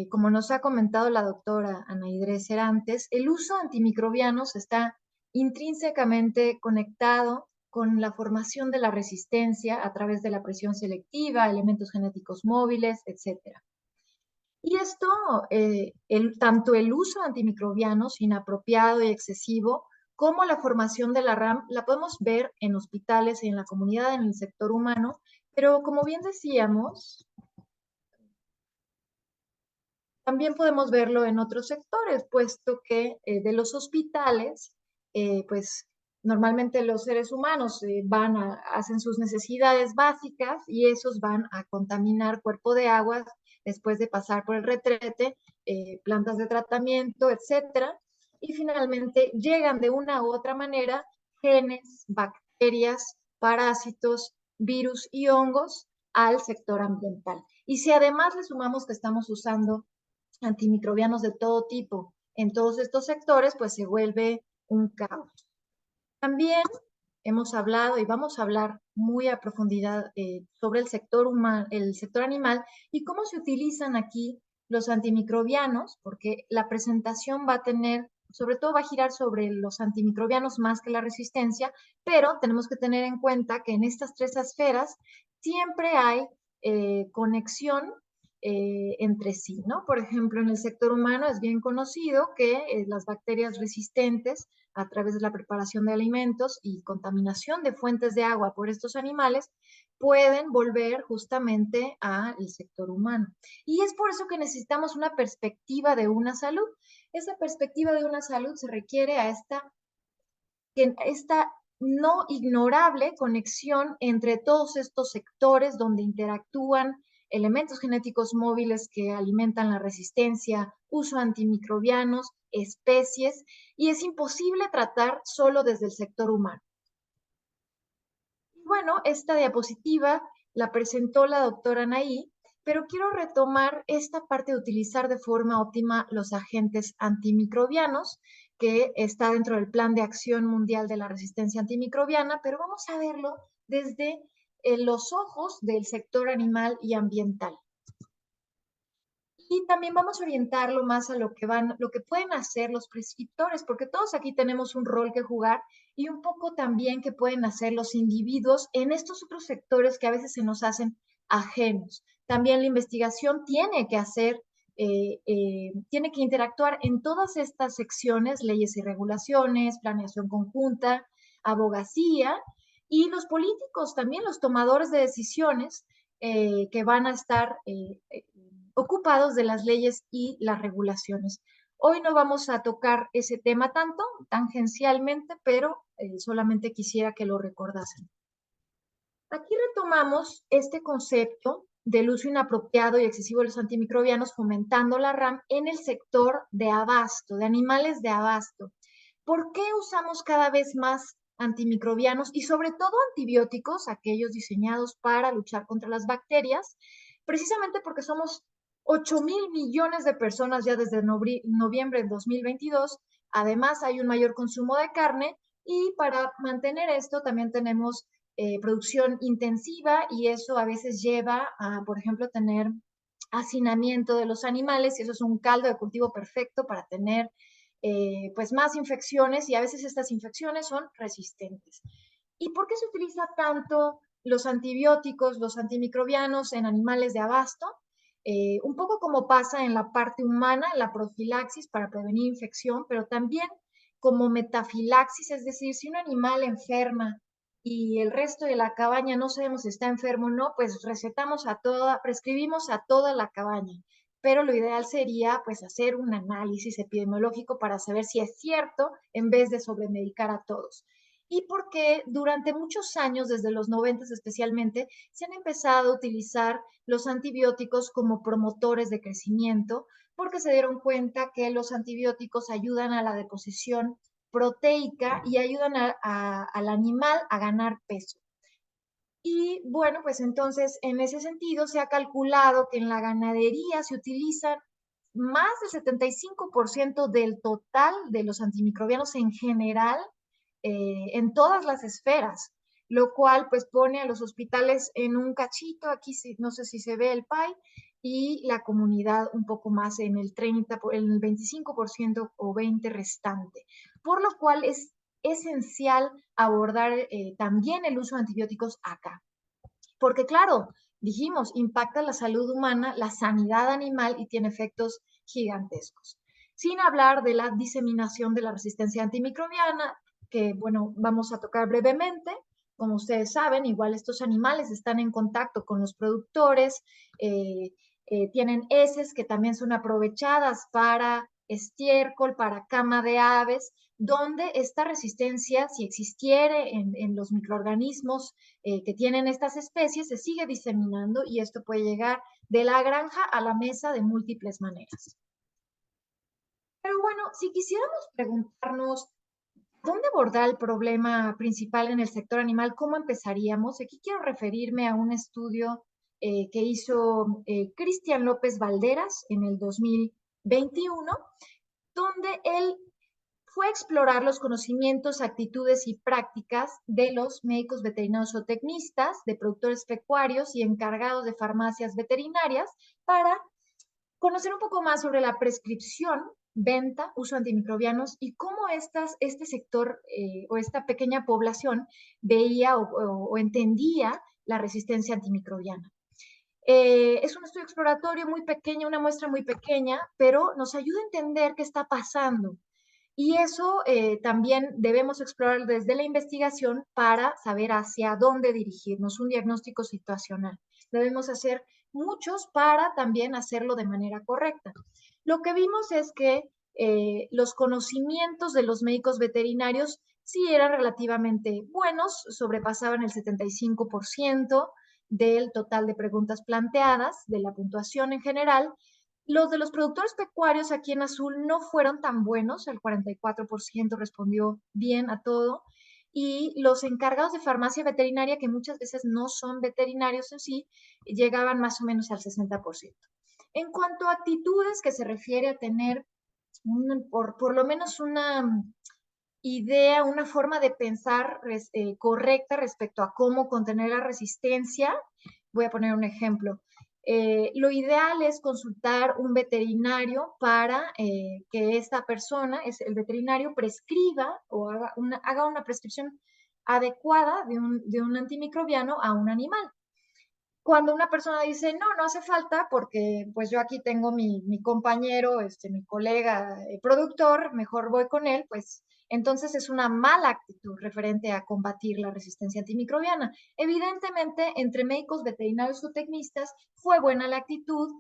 como nos ha comentado la doctora Anaí Dresser antes, el uso de antimicrobianos está intrínsecamente conectado con la formación de la resistencia a través de la presión selectiva, elementos genéticos móviles, etc. Y esto, tanto el uso de antimicrobianos inapropiado y excesivo, como la formación de la RAM, la podemos ver en hospitales, en la comunidad, en el sector humano, pero como bien decíamos, también podemos verlo en otros sectores, puesto que de los hospitales, pues normalmente los seres humanos hacen sus necesidades básicas y esos van a contaminar cuerpo de aguas después de pasar por el retrete, plantas de tratamiento, etcétera, y finalmente llegan de una u otra manera genes, bacterias, parásitos, virus y hongos al sector ambiental. Y si además le sumamos que estamos usando antimicrobianos de todo tipo en todos estos sectores, pues se vuelve un caos. También hemos hablado y vamos a hablar muy a profundidad sobre el sector humano, el sector animal y cómo se utilizan aquí los antimicrobianos, porque la presentación va a tener, sobre todo va a girar sobre los antimicrobianos más que la resistencia, pero tenemos que tener en cuenta que en estas tres esferas siempre hay conexión entre sí, ¿no? Por ejemplo, en el sector humano es bien conocido que las bacterias resistentes a través de la preparación de alimentos y contaminación de fuentes de agua por estos animales pueden volver justamente al sector humano. Y es por eso que necesitamos una perspectiva de una salud. Esa perspectiva de una salud se requiere a esta no ignorable conexión entre todos estos sectores donde interactúan elementos genéticos móviles que alimentan la resistencia, uso antimicrobianos, especies, y es imposible tratar solo desde el sector humano. Bueno, esta diapositiva la presentó la doctora Anaí, pero quiero retomar esta parte de utilizar de forma óptima los agentes antimicrobianos, que está dentro del Plan de Acción Mundial de la Resistencia Antimicrobiana, pero vamos a verlo desde los ojos del sector animal y ambiental. Y también vamos a orientarlo más a lo que pueden hacer los prescriptores, porque todos aquí tenemos un rol que jugar y un poco también que pueden hacer los individuos en estos otros sectores que a veces se nos hacen ajenos. También la investigación tiene que tiene que interactuar en todas estas secciones, leyes y regulaciones, planeación conjunta, abogacía, y los políticos también, los tomadores de decisiones que van a estar ocupados de las leyes y las regulaciones. Hoy no vamos a tocar ese tema tanto, tangencialmente, pero solamente quisiera que lo recordasen. Aquí retomamos este concepto del uso inapropiado y excesivo de los antimicrobianos, fomentando la RAM en el sector de abasto, de animales de abasto. ¿Por qué usamos cada vez más antimicrobianos y sobre todo antibióticos, aquellos diseñados para luchar contra las bacterias? Precisamente porque somos 8,000 millones de personas ya desde noviembre de 2022. Además, hay un mayor consumo de carne y para mantener esto también tenemos producción intensiva y eso a veces lleva a, por ejemplo, tener hacinamiento de los animales y eso es un caldo de cultivo perfecto para tener pues más infecciones y a veces estas infecciones son resistentes. ¿Y por qué se utiliza tanto los antibióticos, los antimicrobianos en animales de abasto? Un poco como pasa en la parte humana, la profilaxis para prevenir infección, pero también como metafilaxis, es decir, si un animal enferma y el resto de la cabaña no sabemos si está enfermo o no, pues prescribimos a toda la cabaña. Pero lo ideal sería pues hacer un análisis epidemiológico para saber si es cierto en vez de sobremedicar a todos. Y porque durante muchos años, desde los 90 especialmente, se han empezado a utilizar los antibióticos como promotores de crecimiento, porque se dieron cuenta que los antibióticos ayudan a la deposición proteica y ayudan al animal a ganar peso. Y bueno, pues entonces en ese sentido se ha calculado que en la ganadería se utilizan más del 75% del total de los antimicrobianos en general en todas las esferas, lo cual pues pone a los hospitales en un cachito, aquí no sé si se ve el pie, y la comunidad un poco más en el 30, el 25% o 20% restante, por lo cual es esencial abordar también el uso de antibióticos acá. Porque claro, dijimos, impacta la salud humana, la sanidad animal y tiene efectos gigantescos. Sin hablar de la diseminación de la resistencia antimicrobiana, que bueno, vamos a tocar brevemente. Como ustedes saben, igual estos animales están en contacto con los productores, tienen heces que también son aprovechadas para estiércol, para cama de aves, donde esta resistencia, si existiera en los microorganismos que tienen estas especies, se sigue diseminando y esto puede llegar de la granja a la mesa de múltiples maneras. Pero bueno, si quisiéramos preguntarnos ¿dónde abordar el problema principal en el sector animal? ¿Cómo empezaríamos? Aquí quiero referirme a un estudio que hizo Cristian López Valderas en el 2021, donde él fue a explorar los conocimientos, actitudes y prácticas de los médicos veterinarios o tecnistas, de productores pecuarios y encargados de farmacias veterinarias para conocer un poco más sobre la prescripción, venta, uso de antimicrobianos y cómo este sector o esta pequeña población veía o entendía la resistencia antimicrobiana. Es un estudio exploratorio muy pequeño, una muestra muy pequeña, pero nos ayuda a entender qué está pasando. Y eso también debemos explorar desde la investigación para saber hacia dónde dirigirnos, un diagnóstico situacional. Debemos hacer muchos para también hacerlo de manera correcta. Lo que vimos es que los conocimientos de los médicos veterinarios sí eran relativamente buenos, sobrepasaban el 75% del total de preguntas planteadas, de la puntuación en general. Los de los productores pecuarios aquí en azul no fueron tan buenos, el 44% respondió bien a todo, y los encargados de farmacia veterinaria, que muchas veces no son veterinarios en sí, llegaban más o menos al 60%. En cuanto a actitudes, que se refiere a tener por lo menos una idea, una forma de pensar correcta respecto a cómo contener la resistencia. Voy a poner un ejemplo. Lo ideal es consultar un veterinario para que esta persona, el veterinario, prescriba o haga una prescripción adecuada de un antimicrobiano a un animal. Cuando una persona dice, no, no hace falta porque pues yo aquí tengo mi compañero, mi colega productor, mejor voy con él, pues entonces es una mala actitud referente a combatir la resistencia antimicrobiana. Evidentemente, entre médicos veterinarios o tecnistas fue buena la actitud,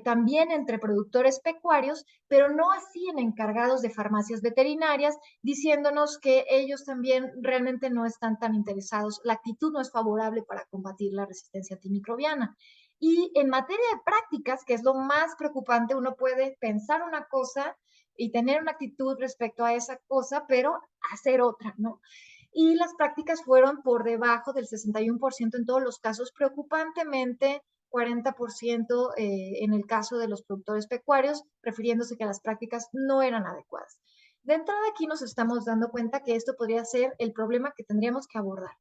también entre productores pecuarios, pero no así en encargados de farmacias veterinarias, diciéndonos que ellos también realmente no están tan interesados. La actitud no es favorable para combatir la resistencia antimicrobiana. Y en materia de prácticas, que es lo más preocupante, uno puede pensar una cosa y tener una actitud respecto a esa cosa, pero hacer otra, ¿no? Y las prácticas fueron por debajo del 61% en todos los casos, preocupantemente 40% en el caso de los productores pecuarios, refiriéndose que las prácticas no eran adecuadas. De entrada aquí nos estamos dando cuenta que esto podría ser el problema que tendríamos que abordar.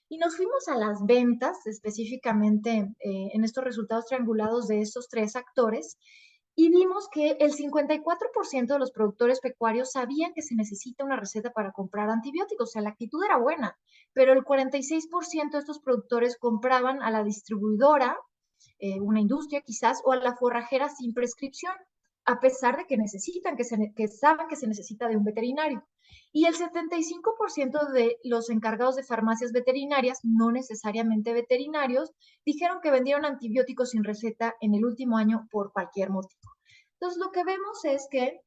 Y nos fuimos a las ventas, específicamente en estos resultados triangulados de estos tres actores, y vimos que el 54% de los productores pecuarios sabían que se necesita una receta para comprar antibióticos, o sea, la actitud era buena, pero el 46% de estos productores compraban a la distribuidora, una industria quizás, o a la forrajera sin prescripción, a pesar de que necesitan, que saben que se necesita de un veterinario. Y el 75% de los encargados de farmacias veterinarias, no necesariamente veterinarios, dijeron que vendieron antibióticos sin receta en el último año por cualquier motivo. Entonces, lo que vemos es que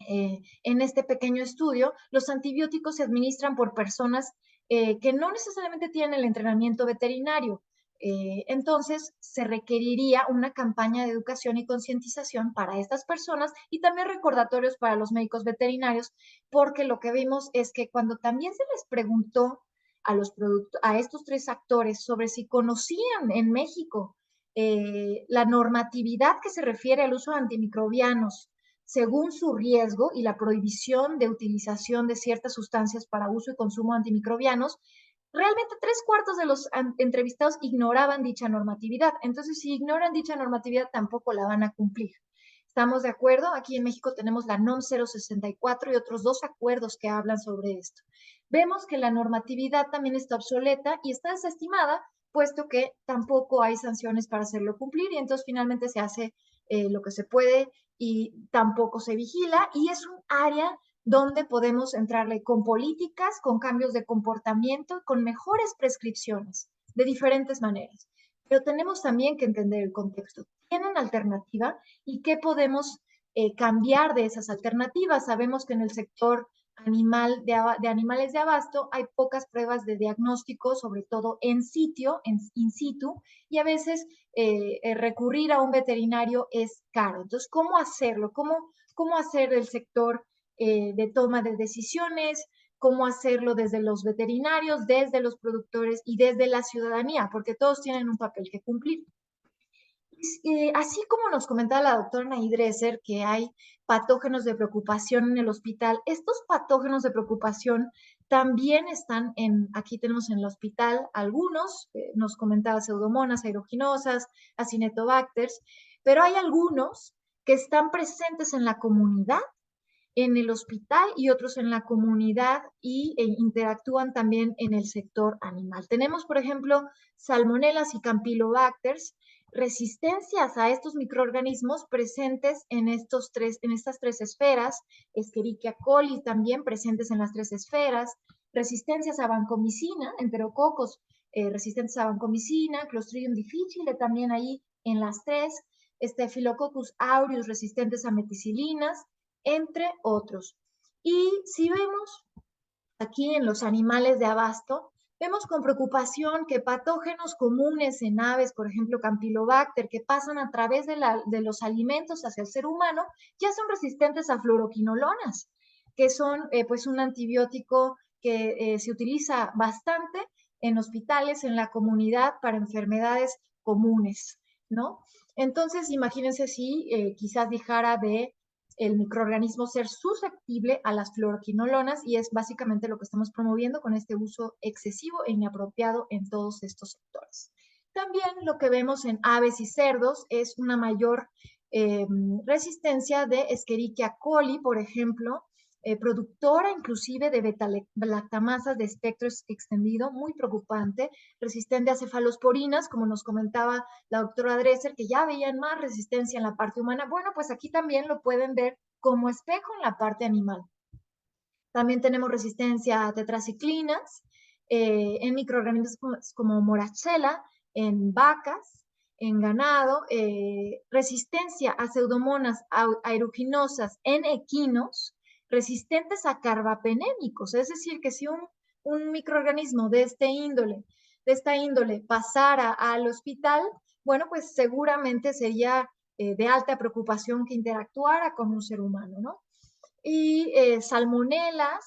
en este pequeño estudio, los antibióticos se administran por personas que no necesariamente tienen el entrenamiento veterinario. Entonces, se requeriría una campaña de educación y concientización para estas personas y también recordatorios para los médicos veterinarios, porque lo que vimos es que cuando también se les preguntó a estos tres actores sobre si conocían en México la normatividad que se refiere al uso de antimicrobianos según su riesgo y la prohibición de utilización de ciertas sustancias para uso y consumo de antimicrobianos, realmente 3/4 de los entrevistados ignoraban dicha normatividad. Entonces, si ignoran dicha normatividad, tampoco la van a cumplir. ¿Estamos de acuerdo? Aquí en México tenemos la NOM 064 y otros 2 acuerdos que hablan sobre esto. Vemos que la normatividad también está obsoleta y está desestimada, puesto que tampoco hay sanciones para hacerlo cumplir y entonces finalmente se hace lo que se puede y tampoco se vigila y es un área donde podemos entrarle con políticas, con cambios de comportamiento, con mejores prescripciones de diferentes maneras. Pero tenemos también que entender el contexto. ¿Tienen alternativa? ¿Y qué podemos cambiar de esas alternativas? Sabemos que en el sector de animales de abasto hay pocas pruebas de diagnóstico, sobre todo in situ, y a veces recurrir a un veterinario es caro. Entonces, ¿cómo hacerlo? ¿Cómo hacer el sector de toma de decisiones? ¿Cómo hacerlo desde los veterinarios, desde los productores y desde la ciudadanía? Porque todos tienen un papel que cumplir. Así como nos comentaba la doctora Nay Dresser, que hay patógenos de preocupación en el hospital, estos patógenos de preocupación también están aquí tenemos en el hospital algunos, nos comentaba pseudomonas aeruginosas, acinetobacters, pero hay algunos que están presentes en la comunidad, en el hospital y otros en la comunidad e interactúan también en el sector animal. Tenemos, por ejemplo, salmonelas y campylobacters resistencias a estos microorganismos presentes en estas tres esferas, Escherichia coli también presentes en las tres esferas, resistencias a vancomicina, enterococos resistentes a vancomicina, Clostridium difficile también ahí en las tres, Staphylococcus aureus resistentes a meticilinas, entre otros. Y si vemos aquí en los animales de abasto, vemos con preocupación que patógenos comunes en aves, por ejemplo Campylobacter, que pasan a través de los alimentos hacia el ser humano, ya son resistentes a fluoroquinolonas, que son pues un antibiótico que se utiliza bastante en hospitales, en la comunidad, para enfermedades comunes, ¿no? Entonces, imagínense si quizás dejara de el microorganismo ser susceptible a las fluoroquinolonas, y es básicamente lo que estamos promoviendo con este uso excesivo e inapropiado en todos estos sectores. También lo que vemos en aves y cerdos es una mayor resistencia de Escherichia coli, por ejemplo, productora inclusive de beta-lactamasas de espectro extendido, muy preocupante, resistente a cefalosporinas, como nos comentaba la doctora Dresser, que ya veían más resistencia en la parte humana. Bueno, pues aquí también lo pueden ver como espejo en la parte animal. También tenemos resistencia a tetraciclinas en microorganismos como Moraxella, en vacas, en ganado, resistencia a pseudomonas aeruginosas en equinos, resistentes a carbapenémicos, es decir, que si un microorganismo de esta índole pasara al hospital, bueno, pues seguramente sería de alta preocupación que interactuara con un ser humano, ¿no? Y salmonelas,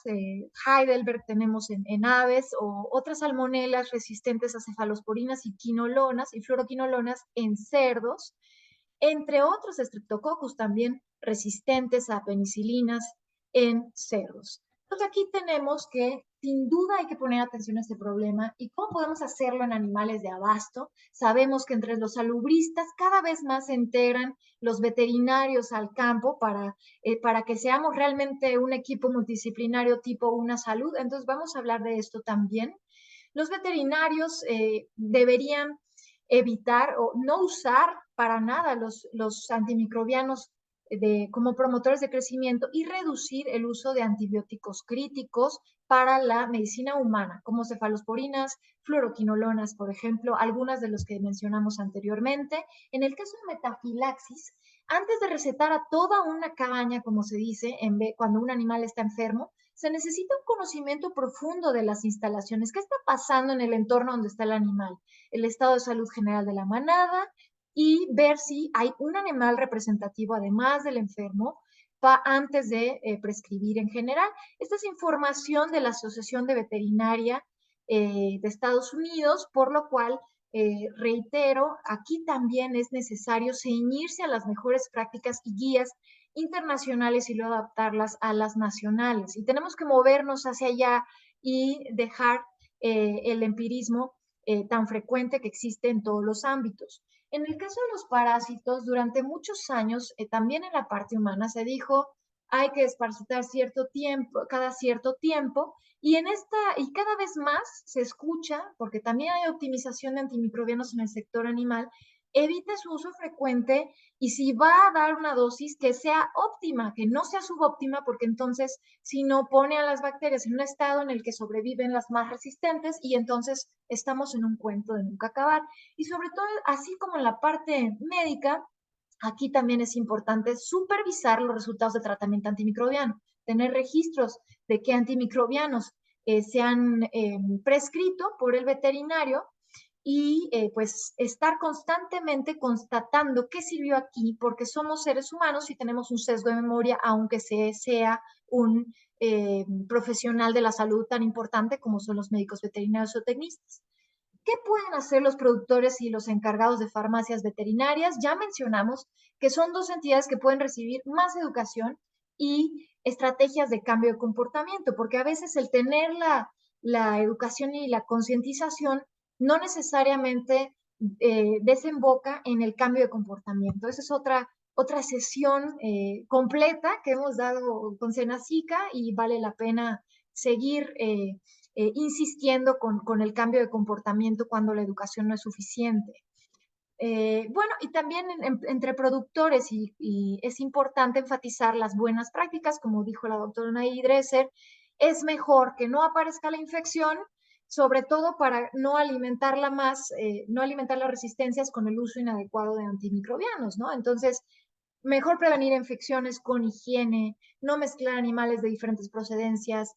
Heidelberg tenemos en aves, o otras salmonelas resistentes a cefalosporinas y quinolonas y fluoroquinolonas en cerdos, entre otros Streptococcus también resistentes a penicilinas en cerdos. Entonces aquí tenemos que sin duda hay que poner atención a este problema. ¿Y cómo podemos hacerlo en animales de abasto? Sabemos que entre los salubristas cada vez más se integran los veterinarios al campo para que seamos realmente un equipo multidisciplinario tipo Una Salud. Entonces vamos a hablar de esto también. Los veterinarios deberían evitar o no usar para nada los antimicrobianos como promotores de crecimiento, y reducir el uso de antibióticos críticos para la medicina humana, como cefalosporinas, fluoroquinolonas, por ejemplo, algunas de los que mencionamos anteriormente. En el caso de metafilaxis, antes de recetar a toda una cabaña, como se dice, cuando un animal está enfermo, se necesita un conocimiento profundo de las instalaciones. ¿Qué está pasando en el entorno donde está el animal? El estado de salud general de la manada, y ver si hay un animal representativo, además del enfermo, antes de prescribir en general. Esta es información de la Asociación de Veterinaria de Estados Unidos, por lo cual reitero, aquí también es necesario ceñirse a las mejores prácticas y guías internacionales y luego adaptarlas a las nacionales. Y tenemos que movernos hacia allá y dejar el empirismo tan frecuente que existe en todos los ámbitos. En el caso de los parásitos, durante muchos años, también en la parte humana, se dijo hay que desparasitar cada cierto tiempo, y cada vez más se escucha, porque también hay optimización de antimicrobianos en el sector animal, evite su uso frecuente, y si va a dar una dosis que sea óptima, que no sea subóptima, porque entonces si no pone a las bacterias en un estado en el que sobreviven las más resistentes, y entonces estamos en un cuento de nunca acabar. Y sobre todo, así como en la parte médica, aquí también es importante supervisar los resultados de tratamiento antimicrobiano, tener registros de qué antimicrobianos se han prescrito por el veterinario, y pues estar constantemente constatando qué sirvió aquí, porque somos seres humanos y tenemos un sesgo de memoria, aunque sea un profesional de la salud tan importante como son los médicos veterinarios o tecnistas. ¿Qué pueden hacer los productores y los encargados de farmacias veterinarias? Ya mencionamos que son dos entidades que pueden recibir más educación y estrategias de cambio de comportamiento, porque a veces el tener la educación y la concientización no necesariamente desemboca en el cambio de comportamiento. Esa es otra sesión completa que hemos dado con Senacica, y vale la pena seguir insistiendo con el cambio de comportamiento cuando la educación no es suficiente. Bueno, y también entre productores, y es importante enfatizar las buenas prácticas, como dijo la doctora Nay Dresser, es mejor que no aparezca la infección, sobre todo para no alimentarla más, no alimentar las resistencias con el uso inadecuado de antimicrobianos, ¿no? Entonces, mejor prevenir infecciones con higiene, no mezclar animales de diferentes procedencias,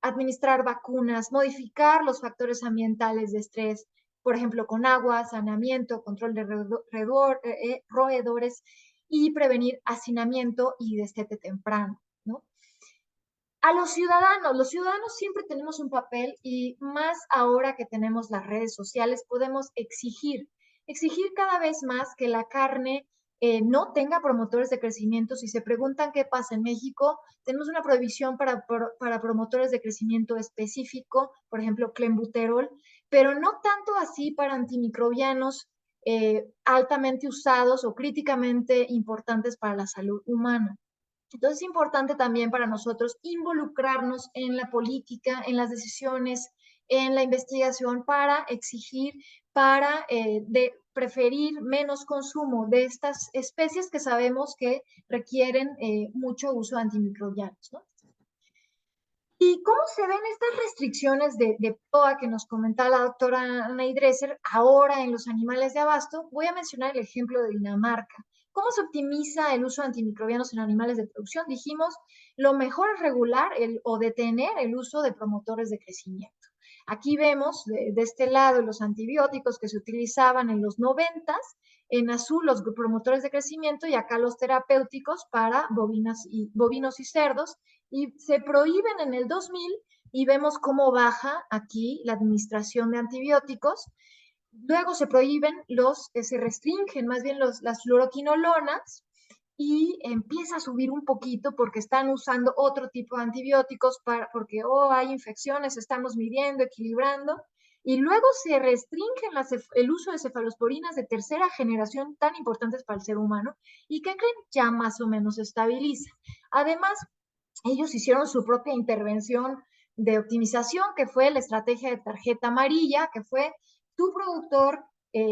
administrar vacunas, modificar los factores ambientales de estrés, por ejemplo, con agua, saneamiento, control de roedores y prevenir hacinamiento y destete temprano, ¿no? A los ciudadanos siempre tenemos un papel y más ahora que tenemos las redes sociales, podemos exigir cada vez más que la carne no tenga promotores de crecimiento. Si se preguntan qué pasa en México, tenemos una prohibición para promotores de crecimiento específico, por ejemplo, clenbuterol, pero no tanto así para antimicrobianos altamente usados o críticamente importantes para la salud humana. Entonces es importante también para nosotros involucrarnos en la política, en las decisiones, en la investigación para exigir, para preferir menos consumo de estas especies que sabemos que requieren mucho uso de antimicrobianos, ¿no? ¿Y cómo se ven estas restricciones de POA que nos comentaba la doctora Ana Dresser ahora en los animales de abasto? Voy a mencionar el ejemplo de Dinamarca. ¿Cómo se optimiza el uso de antimicrobianos en animales de producción? Dijimos, lo mejor es regular o detener el uso de promotores de crecimiento. Aquí vemos de este lado los antibióticos que se utilizaban en los 90s, en azul los promotores de crecimiento y acá los terapéuticos para bovinos y cerdos, y se prohíben en el 2000 y vemos cómo baja aquí la administración de antibióticos. Luego se prohíben se restringen más bien las fluoroquinolonas y empieza a subir un poquito porque están usando otro tipo de antibióticos porque hay infecciones, estamos midiendo, equilibrando. Y luego se restringen el uso de cefalosporinas de tercera generación tan importantes para el ser humano y que creen ya más o menos se estabiliza. Además, ellos hicieron su propia intervención de optimización, que fue la estrategia de tarjeta amarilla, que fue tu productor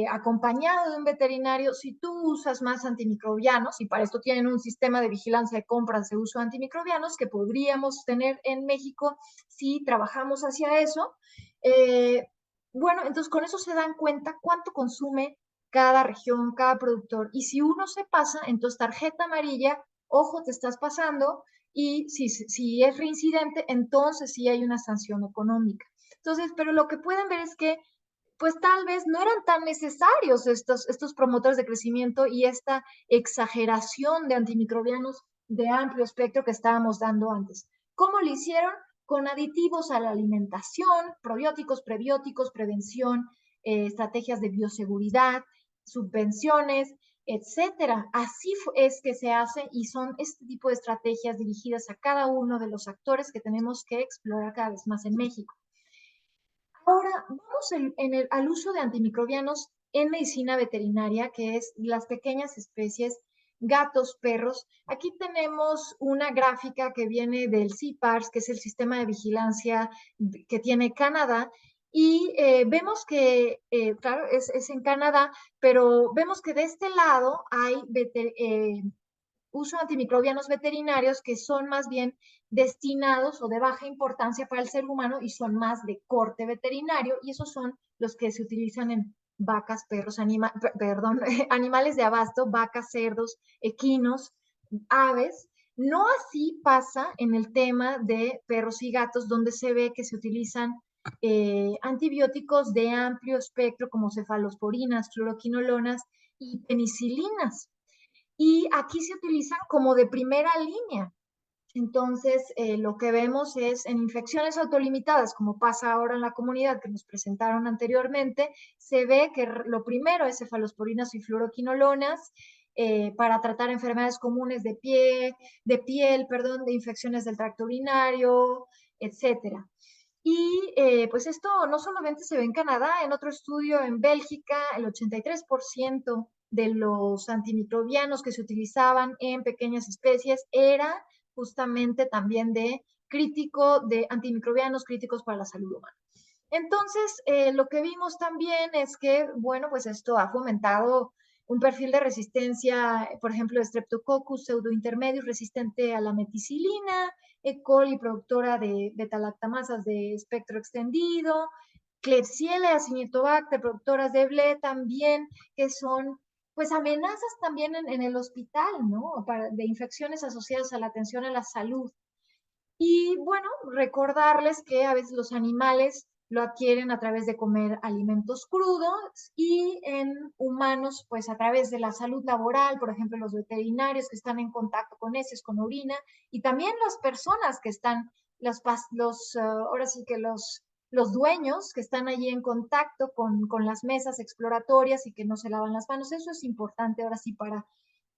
acompañado de un veterinario. Si tú usas más antimicrobianos, y para esto tienen un sistema de vigilancia de compras de uso de antimicrobianos que podríamos tener en México si trabajamos hacia eso, bueno, entonces con eso se dan cuenta cuánto consume cada región, cada productor. Y si uno se pasa, entonces tarjeta amarilla, ojo, te estás pasando, y si es reincidente, entonces sí hay una sanción económica. Entonces, pero lo que pueden ver es que pues tal vez no eran tan necesarios estos promotores de crecimiento y esta exageración de antimicrobianos de amplio espectro que estábamos dando antes. ¿Cómo lo hicieron? Con aditivos a la alimentación, probióticos, prebióticos, prevención, estrategias de bioseguridad, subvenciones, etcétera. Así es que se hace y son este tipo de estrategias dirigidas a cada uno de los actores que tenemos que explorar cada vez más en México. Ahora, vamos al uso de antimicrobianos en medicina veterinaria, que es las pequeñas especies, gatos, perros. Aquí tenemos una gráfica que viene del CIPARS, que es el sistema de vigilancia que tiene Canadá, y vemos que, claro, es en Canadá, pero vemos que de este lado hay uso de antimicrobianos veterinarios que son más bien destinados o de baja importancia para el ser humano y son más de corte veterinario, y esos son los que se utilizan en vacas, perros, animales de abasto, vacas, cerdos, equinos, aves. No así pasa en el tema de perros y gatos, donde se ve que se utilizan antibióticos de amplio espectro como cefalosporinas, fluoroquinolonas y penicilinas. Y aquí se utilizan como de primera línea. Entonces, lo que vemos es en infecciones autolimitadas, como pasa ahora en la comunidad que nos presentaron anteriormente, se ve que lo primero es cefalosporinas y fluoroquinolonas para tratar enfermedades comunes de piel, de infecciones del tracto urinario, etcétera. Y pues esto no solamente se ve en Canadá, en otro estudio en Bélgica, el 83% de los antimicrobianos que se utilizaban en pequeñas especies era justamente también de antimicrobianos críticos para la salud humana. Entonces, lo que vimos también es que, bueno, pues esto ha fomentado un perfil de resistencia, por ejemplo, Streptococcus pseudointermedius resistente a la meticilina, E. coli productora de beta-lactamasas de espectro extendido, Klebsiella y Acinetobacter productoras de BLE también, que son pues amenazas también en el hospital, ¿no? De infecciones asociadas a la atención a la salud. Y bueno, recordarles que a veces los animales lo adquieren a través de comer alimentos crudos y en humanos, pues a través de la salud laboral, por ejemplo, los veterinarios que están en contacto con heces, con orina, y también las personas que están, ahora sí que los dueños que están allí en contacto con las mesas exploratorias y que no se lavan las manos. Eso es importante ahora sí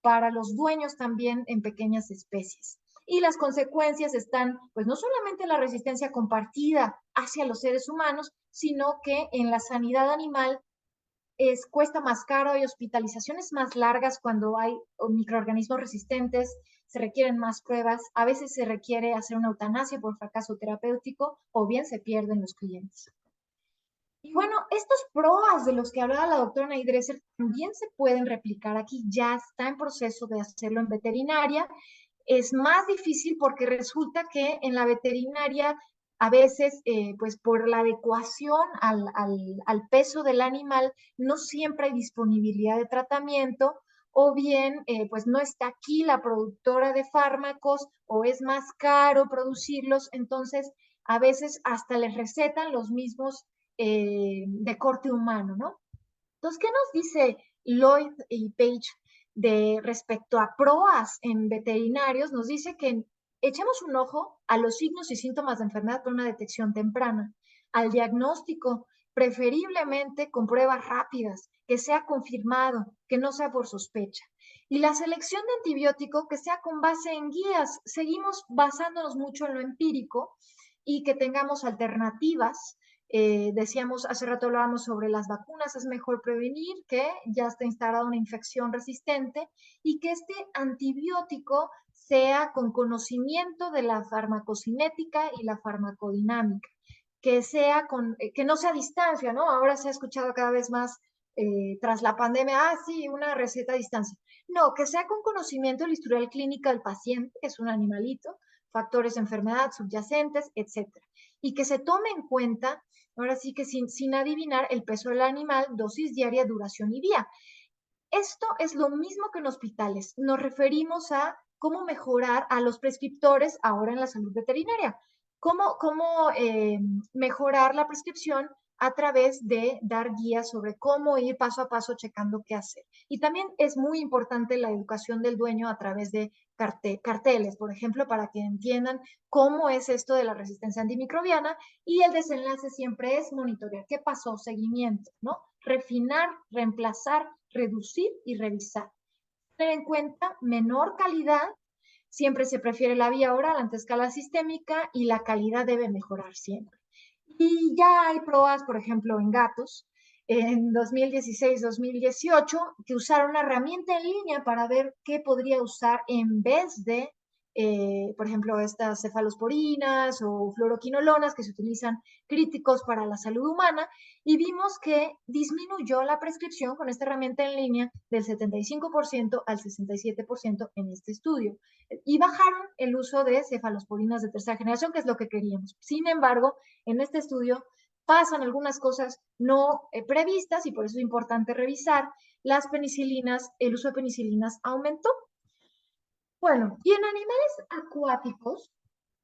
para los dueños también en pequeñas especies. Y las consecuencias están, pues no solamente en la resistencia compartida hacia los seres humanos, sino que en la sanidad animal cuesta más caro, hay hospitalizaciones más largas cuando hay microorganismos resistentes, se requieren más pruebas, a veces se requiere hacer una eutanasia por fracaso terapéutico o bien se pierden los clientes. Y bueno, estos PROAS de los que hablaba la doctora Naidresser también se pueden replicar aquí, ya está en proceso de hacerlo en veterinaria. Es más difícil porque resulta que en la veterinaria a veces, pues por la adecuación al peso del animal, no siempre hay disponibilidad de tratamiento o bien, pues no está aquí la productora de fármacos o es más caro producirlos, entonces a veces hasta les recetan los mismos de corte humano, ¿no? Entonces, ¿qué nos dice Lloyd y Page respecto a PROAS en veterinarios? Nos dice que echemos un ojo a los signos y síntomas de enfermedad por una detección temprana, al diagnóstico, preferiblemente con pruebas rápidas, que sea confirmado, que no sea por sospecha. Y la selección de antibiótico que sea con base en guías. Seguimos basándonos mucho en lo empírico y que tengamos alternativas. Decíamos, hace rato hablábamos sobre las vacunas, es mejor prevenir que ya está instalada una infección resistente y que este antibiótico sea con conocimiento de la farmacocinética y la farmacodinámica, que no sea a distancia, ¿no? Ahora se ha escuchado cada vez más tras la pandemia, sí, una receta a distancia. No, que sea con conocimiento del historial clínico del paciente, que es un animalito, factores de enfermedad subyacentes, etcétera. Y que se tome en cuenta, ahora sí que sin adivinar, el peso del animal, dosis diaria, duración y vía. Esto es lo mismo que en hospitales. Nos referimos a cómo mejorar a los prescriptores ahora en la salud veterinaria. Cómo mejorar la prescripción a través de dar guías sobre cómo ir paso a paso checando qué hacer. Y también es muy importante la educación del dueño a través de carteles, por ejemplo, para que entiendan cómo es esto de la resistencia antimicrobiana, y el desenlace siempre es monitorear qué pasó, seguimiento, ¿no? Refinar, reemplazar, reducir y revisar. Tener en cuenta menor calidad, siempre se prefiere la vía oral ante escala sistémica y la calidad debe mejorar siempre. Y ya hay pruebas, por ejemplo, en gatos, en 2016-2018, que usaron una herramienta en línea para ver qué podría usar en vez de, por ejemplo, estas cefalosporinas o fluoroquinolonas que se utilizan críticos para la salud humana, y vimos que disminuyó la prescripción con esta herramienta en línea del 75% al 67% en este estudio. Y bajaron el uso de cefalosporinas de tercera generación, que es lo que queríamos. Sin embargo, en este estudio pasan algunas cosas no previstas y por eso es importante revisar. Las penicilinas, el uso de penicilinas aumentó. Bueno, y en animales acuáticos,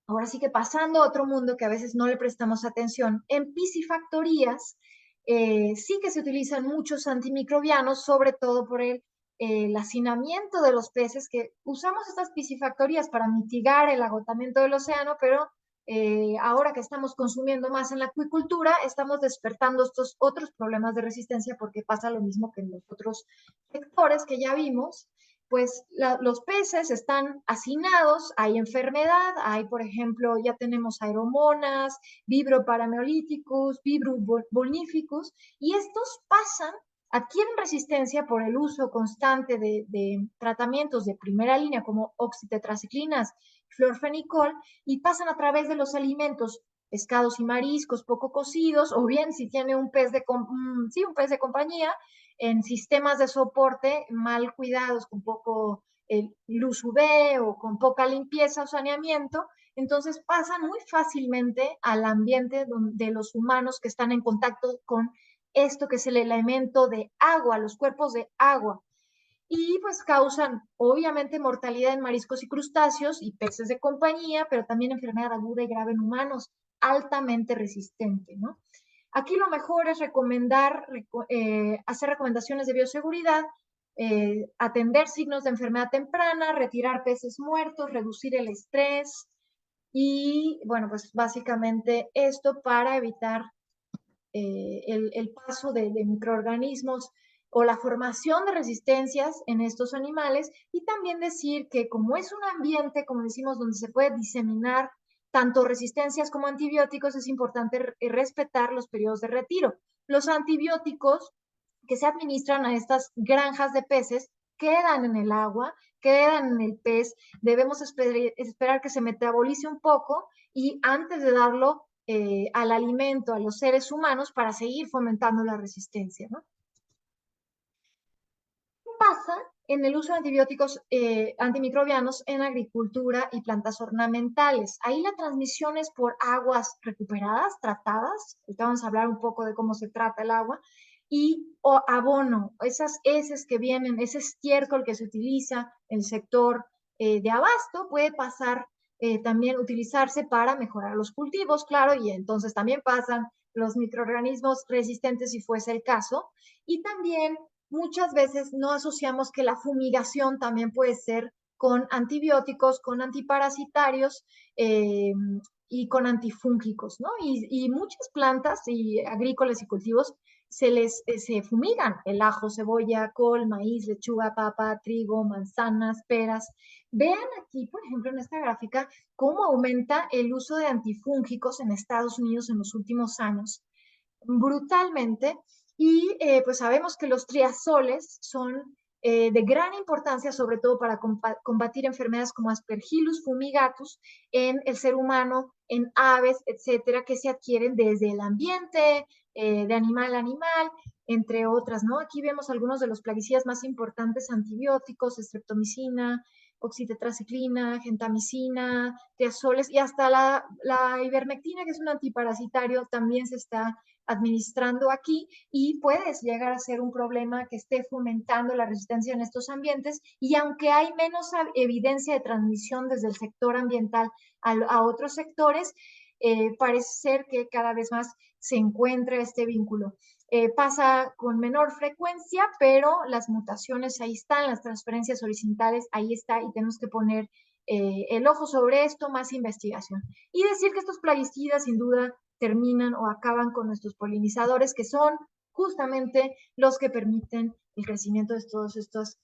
ahora sí que pasando a otro mundo que a veces no le prestamos atención, en piscifactorías sí que se utilizan muchos antimicrobianos, sobre todo por el hacinamiento de los peces, que usamos estas piscifactorías para mitigar el agotamiento del océano, pero ahora que estamos consumiendo más en la acuicultura, estamos despertando estos otros problemas de resistencia porque pasa lo mismo que en los otros sectores que ya vimos. Pues los peces están hacinados, hay enfermedad, hay, por ejemplo, ya tenemos aeromonas, Vibrio paraneolíticus, Vibrio vulnificus, y estos adquieren resistencia por el uso constante de tratamientos de primera línea como oxitetraciclinas, florfenicol, y pasan a través de los alimentos pescados y mariscos poco cocidos, o bien si tiene un pez un pez de compañía, en sistemas de soporte mal cuidados, con poco luz UV o con poca limpieza o saneamiento, entonces pasan muy fácilmente al ambiente de los humanos que están en contacto con esto que es el elemento de agua, los cuerpos de agua. Y pues causan obviamente mortalidad en mariscos y crustáceos y peces de compañía, pero también enfermedad aguda y grave en humanos, altamente resistente, ¿no? Aquí lo mejor es hacer recomendaciones de bioseguridad, atender signos de enfermedad temprana, retirar peces muertos, reducir el estrés y, bueno, pues básicamente esto para evitar el paso de microorganismos o la formación de resistencias en estos animales, y también decir que como es un ambiente, como decimos, donde se puede diseminar tanto resistencias como antibióticos, es importante respetar los periodos de retiro. Los antibióticos que se administran a estas granjas de peces quedan en el agua, quedan en el pez, debemos esperar que se metabolice un poco y antes de darlo al alimento, a los seres humanos, para seguir fomentando la resistencia, ¿no? ¿Qué pasa en el uso de antibióticos antimicrobianos en agricultura y plantas ornamentales? Ahí la transmisión es por aguas recuperadas, tratadas. Ahorita vamos a hablar un poco de cómo se trata el agua. Y o abono, esas heces que vienen, ese estiércol que se utiliza en el sector de abasto, puede pasar también utilizarse para mejorar los cultivos, claro, y entonces también pasan los microorganismos resistentes si fuese el caso. Y también muchas veces no asociamos que la fumigación también puede ser con antibióticos, con antiparasitarios y con antifúngicos, ¿no? Y muchas plantas y agrícolas y cultivos se fumigan: el ajo, cebolla, col, maíz, lechuga, papa, trigo, manzanas, peras. Vean aquí, por ejemplo, en esta gráfica, cómo aumenta el uso de antifúngicos en Estados Unidos en los últimos años, brutalmente. Y pues sabemos que los triazoles son de gran importancia, sobre todo para combatir enfermedades como Aspergillus fumigatus en el ser humano, en aves, etcétera, que se adquieren desde el ambiente, de animal a animal, entre otras, ¿no? Aquí vemos algunos de los plaguicidas más importantes antibióticos: streptomicina, oxitetraciclina, gentamicina, triazoles, y hasta la ivermectina, que es un antiparasitario, también se está administrando aquí, y puedes llegar a ser un problema que esté fomentando la resistencia en estos ambientes. Y aunque hay menos evidencia de transmisión desde el sector ambiental a otros sectores, parece ser que cada vez más se encuentra este vínculo. Pasa con menor frecuencia, pero las mutaciones ahí están, las transferencias horizontales ahí está, y tenemos que poner el ojo sobre esto, más investigación. Y decir que estos plaguicidas sin duda terminan o acaban con nuestros polinizadores, que son justamente los que permiten el crecimiento de todas estas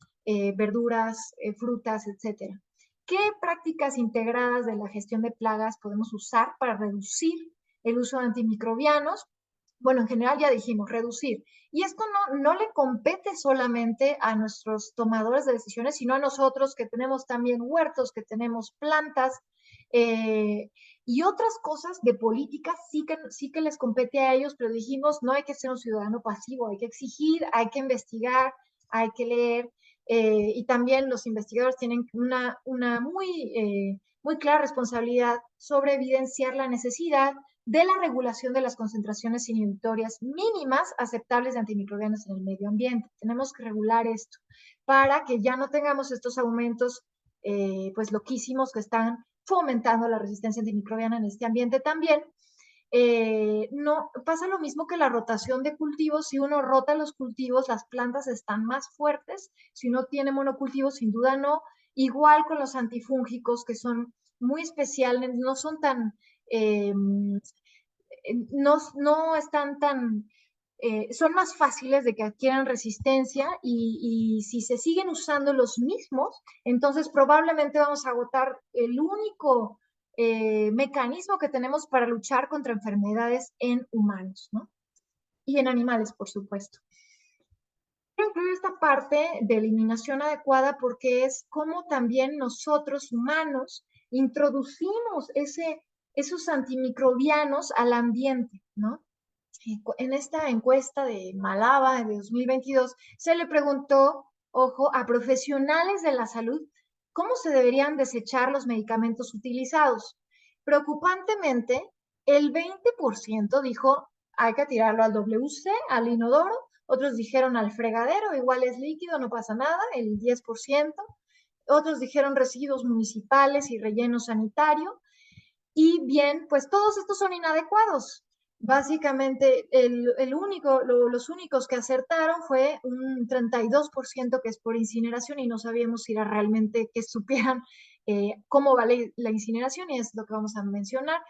verduras, frutas, etcétera. ¿Qué prácticas integradas de la gestión de plagas podemos usar para reducir el uso de antimicrobianos? Bueno, en general ya dijimos, reducir. Y esto no le compete solamente a nuestros tomadores de decisiones, sino a nosotros, que tenemos también huertos, que tenemos plantas y otras cosas de política, sí que les compete a ellos, pero dijimos, no hay que ser un ciudadano pasivo, hay que exigir, hay que investigar, hay que leer. Y también los investigadores tienen una muy clara responsabilidad sobre evidenciar la necesidad de la regulación de las concentraciones inhibitorias mínimas aceptables de antimicrobianos en el medio ambiente. Tenemos que regular esto para que ya no tengamos estos aumentos pues loquísimos que están fomentando la resistencia antimicrobiana en este ambiente también. No pasa lo mismo que la rotación de cultivos. Si uno rota los cultivos, las plantas están más fuertes. Si uno tiene monocultivos, sin duda no. Igual con los antifúngicos, que son muy especiales, no son tan no están tan, son más fáciles de que adquieran resistencia, y si se siguen usando los mismos, entonces probablemente vamos a agotar el único mecanismo que tenemos para luchar contra enfermedades en humanos, ¿no? Y en animales, por supuesto. Quiero incluir esta parte de eliminación adecuada porque es como también nosotros humanos introducimos esos antimicrobianos al ambiente, ¿no? En esta encuesta de Malaba de 2022 se le preguntó, ojo, a profesionales de la salud cómo se deberían desechar los medicamentos utilizados. Preocupantemente, el 20% dijo hay que tirarlo al WC, al inodoro, otros dijeron al fregadero, igual es líquido, no pasa nada, el 10%, otros dijeron residuos municipales y relleno sanitario, y bien, pues todos estos son inadecuados. Básicamente, los únicos que acertaron fue un 32% que es por incineración y no sabíamos si era realmente que supieran cómo vale la incineración y es lo que vamos a mencionar.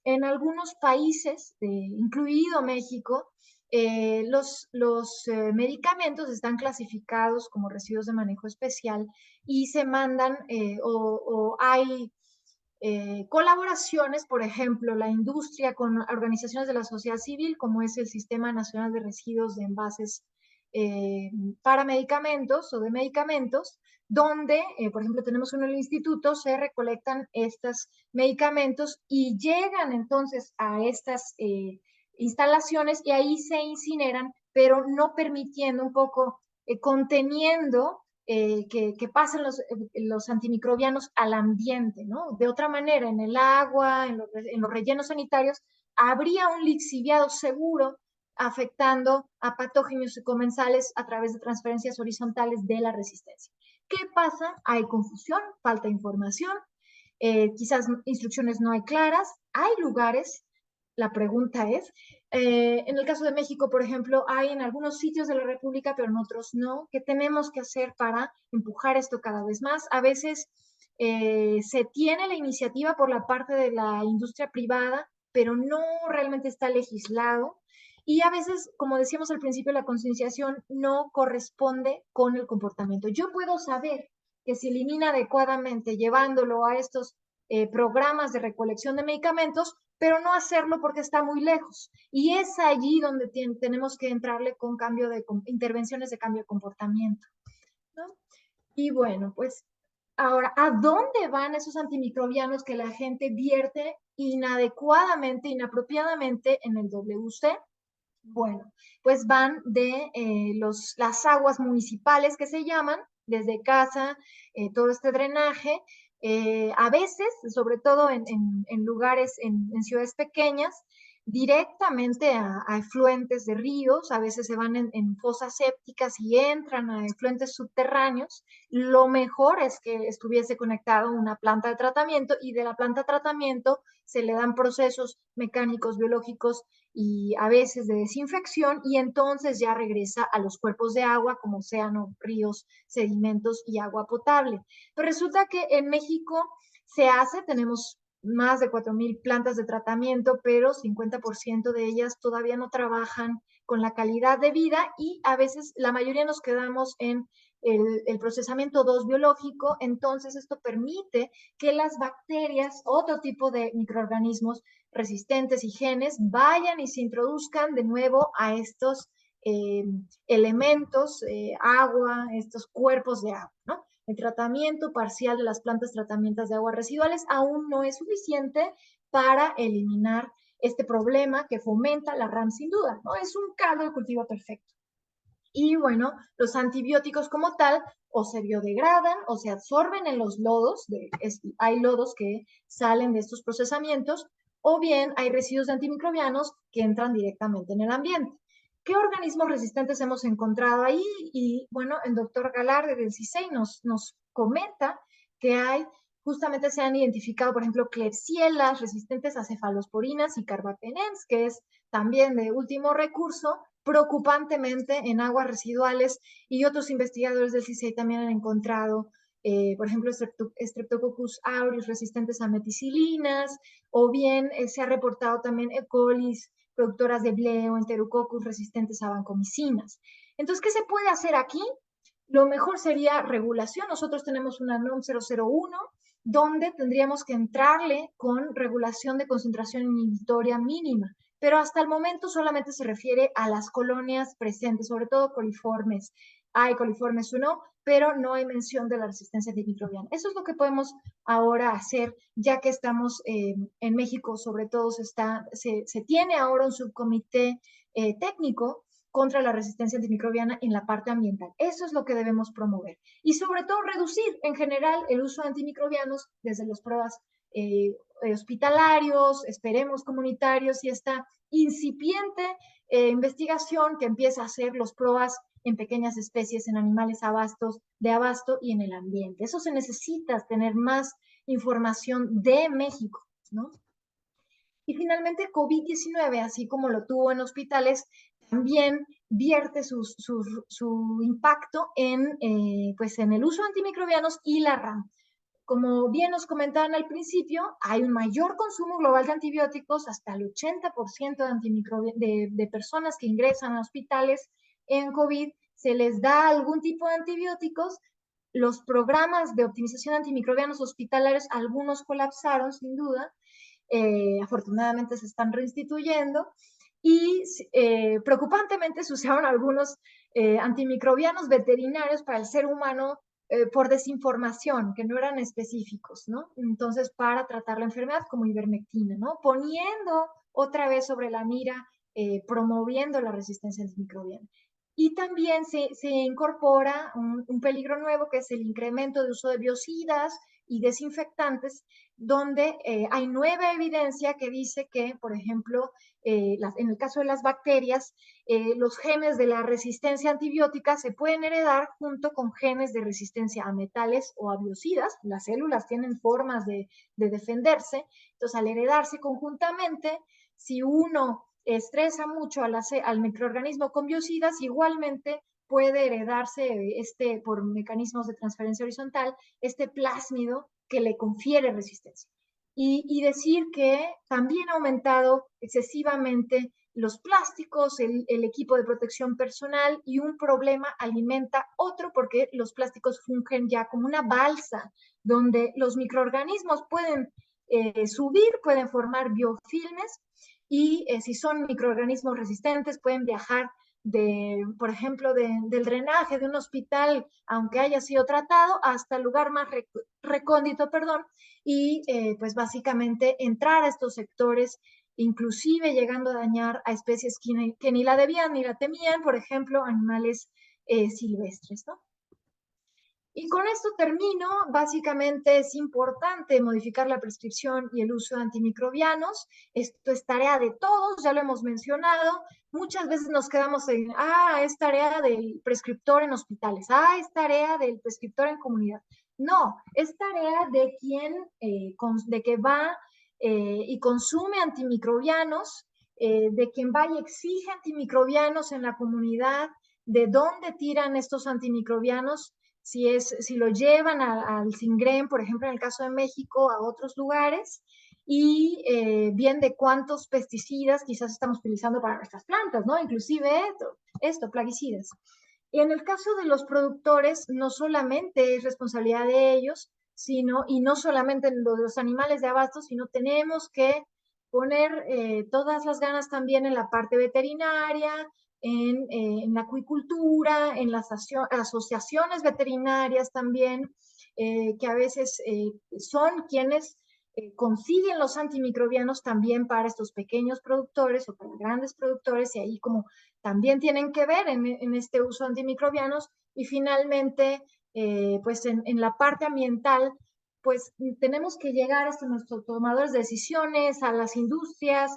En algunos países, incluido México, los medicamentos están clasificados como residuos de manejo especial y se mandan o hay colaboraciones, por ejemplo, la industria con organizaciones de la sociedad civil, como es el Sistema Nacional de Residuos de Envases para Medicamentos o de Medicamentos, donde, por ejemplo, tenemos uno en el instituto, se recolectan estos medicamentos y llegan entonces a estas instalaciones y ahí se incineran, pero no permitiendo un poco, conteniendo que pasen los antimicrobianos al ambiente, ¿no? De otra manera, en el agua, en los rellenos sanitarios, habría un lixiviado seguro afectando a patógenos comensales a través de transferencias horizontales de la resistencia. ¿Qué pasa? Hay confusión, falta información, quizás instrucciones no hay claras, hay lugares, la pregunta es, en el caso de México, por ejemplo, hay en algunos sitios de la República, pero en otros no. ¿Qué tenemos que hacer para empujar esto cada vez más? A veces se tiene la iniciativa por la parte de la industria privada, pero no realmente está legislado. Y a veces, como decíamos al principio, la concienciación no corresponde con el comportamiento. Yo puedo saber que se elimina adecuadamente llevándolo a estos programas de recolección de medicamentos, pero no hacerlo porque está muy lejos. Y es allí donde tenemos que entrarle con intervenciones de cambio de comportamiento, ¿no? Y bueno, pues ahora, ¿a dónde van esos antimicrobianos que la gente vierte inadecuadamente, inapropiadamente en el WC? Bueno, pues van de las aguas municipales que se llaman, desde casa, todo este drenaje, a veces, sobre todo en lugares, en ciudades pequeñas, directamente a efluentes de ríos, a veces se van en fosas sépticas y entran a efluentes subterráneos. Lo mejor es que estuviese conectado a una planta de tratamiento y de la planta de tratamiento se le dan procesos mecánicos, biológicos y a veces de desinfección y entonces ya regresa a los cuerpos de agua como océano, ríos, sedimentos y agua potable. Pero resulta que en México se hace, tenemos más de 4,000 plantas de tratamiento, pero 50% de ellas todavía no trabajan con la calidad de vida y a veces la mayoría nos quedamos en el procesamiento 2 biológico, entonces esto permite que las bacterias, otro tipo de microorganismos resistentes y genes, vayan y se introduzcan de nuevo a estos elementos, agua, estos cuerpos de agua, ¿no? El tratamiento parcial de las plantas tratamientos de aguas residuales aún no es suficiente para eliminar este problema que fomenta la RAM sin duda, ¿no? Es un caldo de cultivo perfecto. Y bueno, los antibióticos como tal o se biodegradan o se absorben en los lodos, hay lodos que salen de estos procesamientos, o bien hay residuos de antimicrobianos que entran directamente en el ambiente. ¿Qué organismos resistentes hemos encontrado ahí? Y bueno, el doctor Galarde del CISEI nos comenta que justamente se han identificado, por ejemplo, klebsielas resistentes a cefalosporinas y carbapenens, que es también de último recurso, preocupantemente en aguas residuales, y otros investigadores del CISEI también han encontrado, por ejemplo, Streptococcus aureus resistentes a meticilinas, o bien se ha reportado también E. coli productoras de bleo, enterococcus resistentes a vancomicinas. Entonces, ¿qué se puede hacer aquí? Lo mejor sería regulación. Nosotros tenemos una NOM 001, donde tendríamos que entrarle con regulación de concentración inhibitoria mínima, pero hasta el momento solamente se refiere a las colonias presentes, sobre todo coliformes. Hay coliformes 1, pero no hay mención de la resistencia antimicrobiana. Eso es lo que podemos ahora hacer, ya que estamos en México, sobre todo se tiene ahora un subcomité técnico contra la resistencia antimicrobiana en la parte ambiental. Eso es lo que debemos promover. Y sobre todo reducir en general el uso de antimicrobianos desde las pruebas hospitalarios, esperemos comunitarios, y esta incipiente investigación que empieza a hacer los pruebas en pequeñas especies, en animales de abasto y en el ambiente. Eso se necesita, tener más información de México, ¿no? Y finalmente, COVID-19, así como lo tuvo en hospitales, también vierte su impacto pues en el uso de antimicrobianos y la RAM. Como bien nos comentaban al principio, hay un mayor consumo global de antibióticos, hasta el 80% de personas que ingresan a hospitales en COVID se les da algún tipo de antibióticos. Los programas de optimización de antimicrobianos hospitalarios, algunos colapsaron sin duda, afortunadamente se están reinstituyendo, y preocupantemente se usaron algunos antimicrobianos veterinarios para el ser humano por desinformación, que no eran específicos, ¿no? Entonces, para tratar la enfermedad, como ivermectina, ¿no? Poniendo otra vez sobre la mira, promoviendo la resistencia antimicrobiana. Y también se incorpora un peligro nuevo, que es el incremento de uso de biocidas y desinfectantes, donde hay nueva evidencia que dice que, por ejemplo, en el caso de las bacterias, los genes de la resistencia antibiótica se pueden heredar junto con genes de resistencia a metales o a biocidas. Las células tienen formas de defenderse, entonces al heredarse conjuntamente, si uno estresa mucho al microorganismo con biocidas, igualmente puede heredarse por mecanismos de transferencia horizontal, este plásmido que le confiere resistencia. Y decir que también ha aumentado excesivamente los plásticos, el equipo de protección personal, y un problema alimenta otro, porque los plásticos fungen ya como una balsa donde los microorganismos pueden subir, pueden formar biofilmes, y si son microorganismos resistentes pueden viajar por ejemplo, del drenaje de un hospital, aunque haya sido tratado, hasta el lugar más recóndito, y pues básicamente entrar a estos sectores, inclusive llegando a dañar a especies que ni la debían ni la temían, por ejemplo, animales silvestres, ¿no? Y con esto termino. Básicamente es importante modificar la prescripción y el uso de antimicrobianos. Esto es tarea de todos, ya lo hemos mencionado. Muchas veces nos quedamos en, es tarea del prescriptor en hospitales, es tarea del prescriptor en comunidad. No, es tarea de que va y consume antimicrobianos, de quien va y exige antimicrobianos en la comunidad, de dónde tiran estos antimicrobianos, si lo llevan al CINGREN, por ejemplo, en el caso de México, a otros lugares, y bien de cuántos pesticidas quizás estamos utilizando para nuestras plantas, ¿no? Inclusive plaguicidas. Y en el caso de los productores, no solamente es responsabilidad de ellos, y no solamente en los animales de abasto, sino tenemos que poner todas las ganas también en la parte veterinaria, en la acuicultura, en las asociaciones veterinarias también, que a veces son quienes consiguen los antimicrobianos también para estos pequeños productores o para grandes productores, y ahí como también tienen que ver en este uso de antimicrobianos. Y finalmente, pues en la parte ambiental, pues tenemos que llegar hasta nuestros tomadores de decisiones, a las industrias,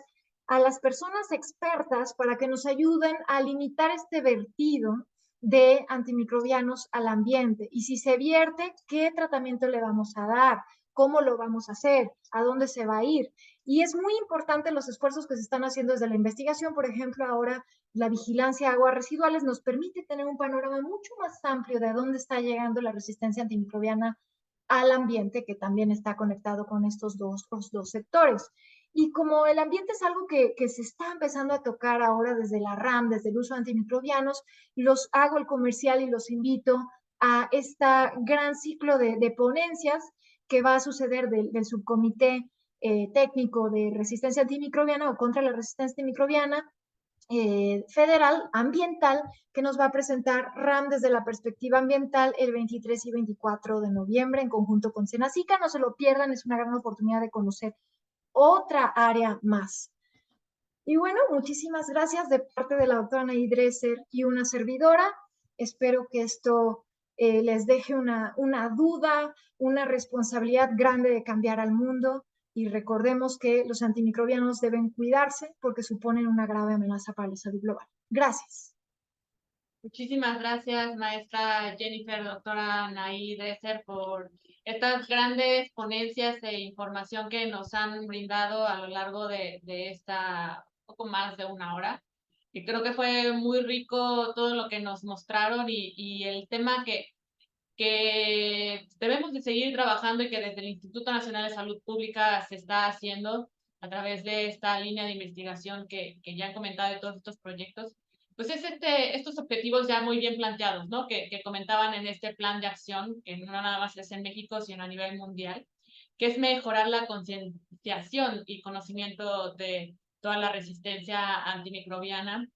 a las personas expertas, para que nos ayuden a limitar este vertido de antimicrobianos al ambiente. Y si se vierte, ¿qué tratamiento le vamos a dar? ¿Cómo lo vamos a hacer? ¿A dónde se va a ir? Y es muy importante los esfuerzos que se están haciendo desde la investigación. Por ejemplo, ahora la vigilancia de aguas residuales nos permite tener un panorama mucho más amplio de a dónde está llegando la resistencia antimicrobiana al ambiente, que también está conectado con estos dos sectores. Y como el ambiente es algo que se está empezando a tocar ahora desde la RAM, desde el uso de antimicrobianos, los hago el comercial y los invito a este gran ciclo de ponencias que va a suceder del subcomité técnico de resistencia antimicrobiana o contra la resistencia antimicrobiana, federal ambiental que nos va a presentar RAM desde la perspectiva ambiental el 23 y 24 de noviembre en conjunto con Senacica. No se lo pierdan, es una gran oportunidad de conocer otra área más. Y bueno, muchísimas gracias de parte de la doctora Anaí Dresser y una servidora. Espero que esto les deje una duda, una responsabilidad grande de cambiar al mundo. Y recordemos que los antimicrobianos deben cuidarse porque suponen una grave amenaza para la salud global. Gracias. Muchísimas gracias, maestra Jennifer, doctora Anaí Dresser, por estas grandes ponencias e información que nos han brindado a lo largo de esta poco más de una hora. Y creo que fue muy rico todo lo que nos mostraron y el tema que debemos de seguir trabajando y que desde el Instituto Nacional de Salud Pública se está haciendo a través de esta línea de investigación que ya han comentado de todos estos proyectos, pues es estos objetivos ya muy bien planteados, ¿no? Que comentaban en este plan de acción, que no nada más es en México, sino a nivel mundial, que es mejorar la concienciación y conocimiento de toda la resistencia antimicrobiana,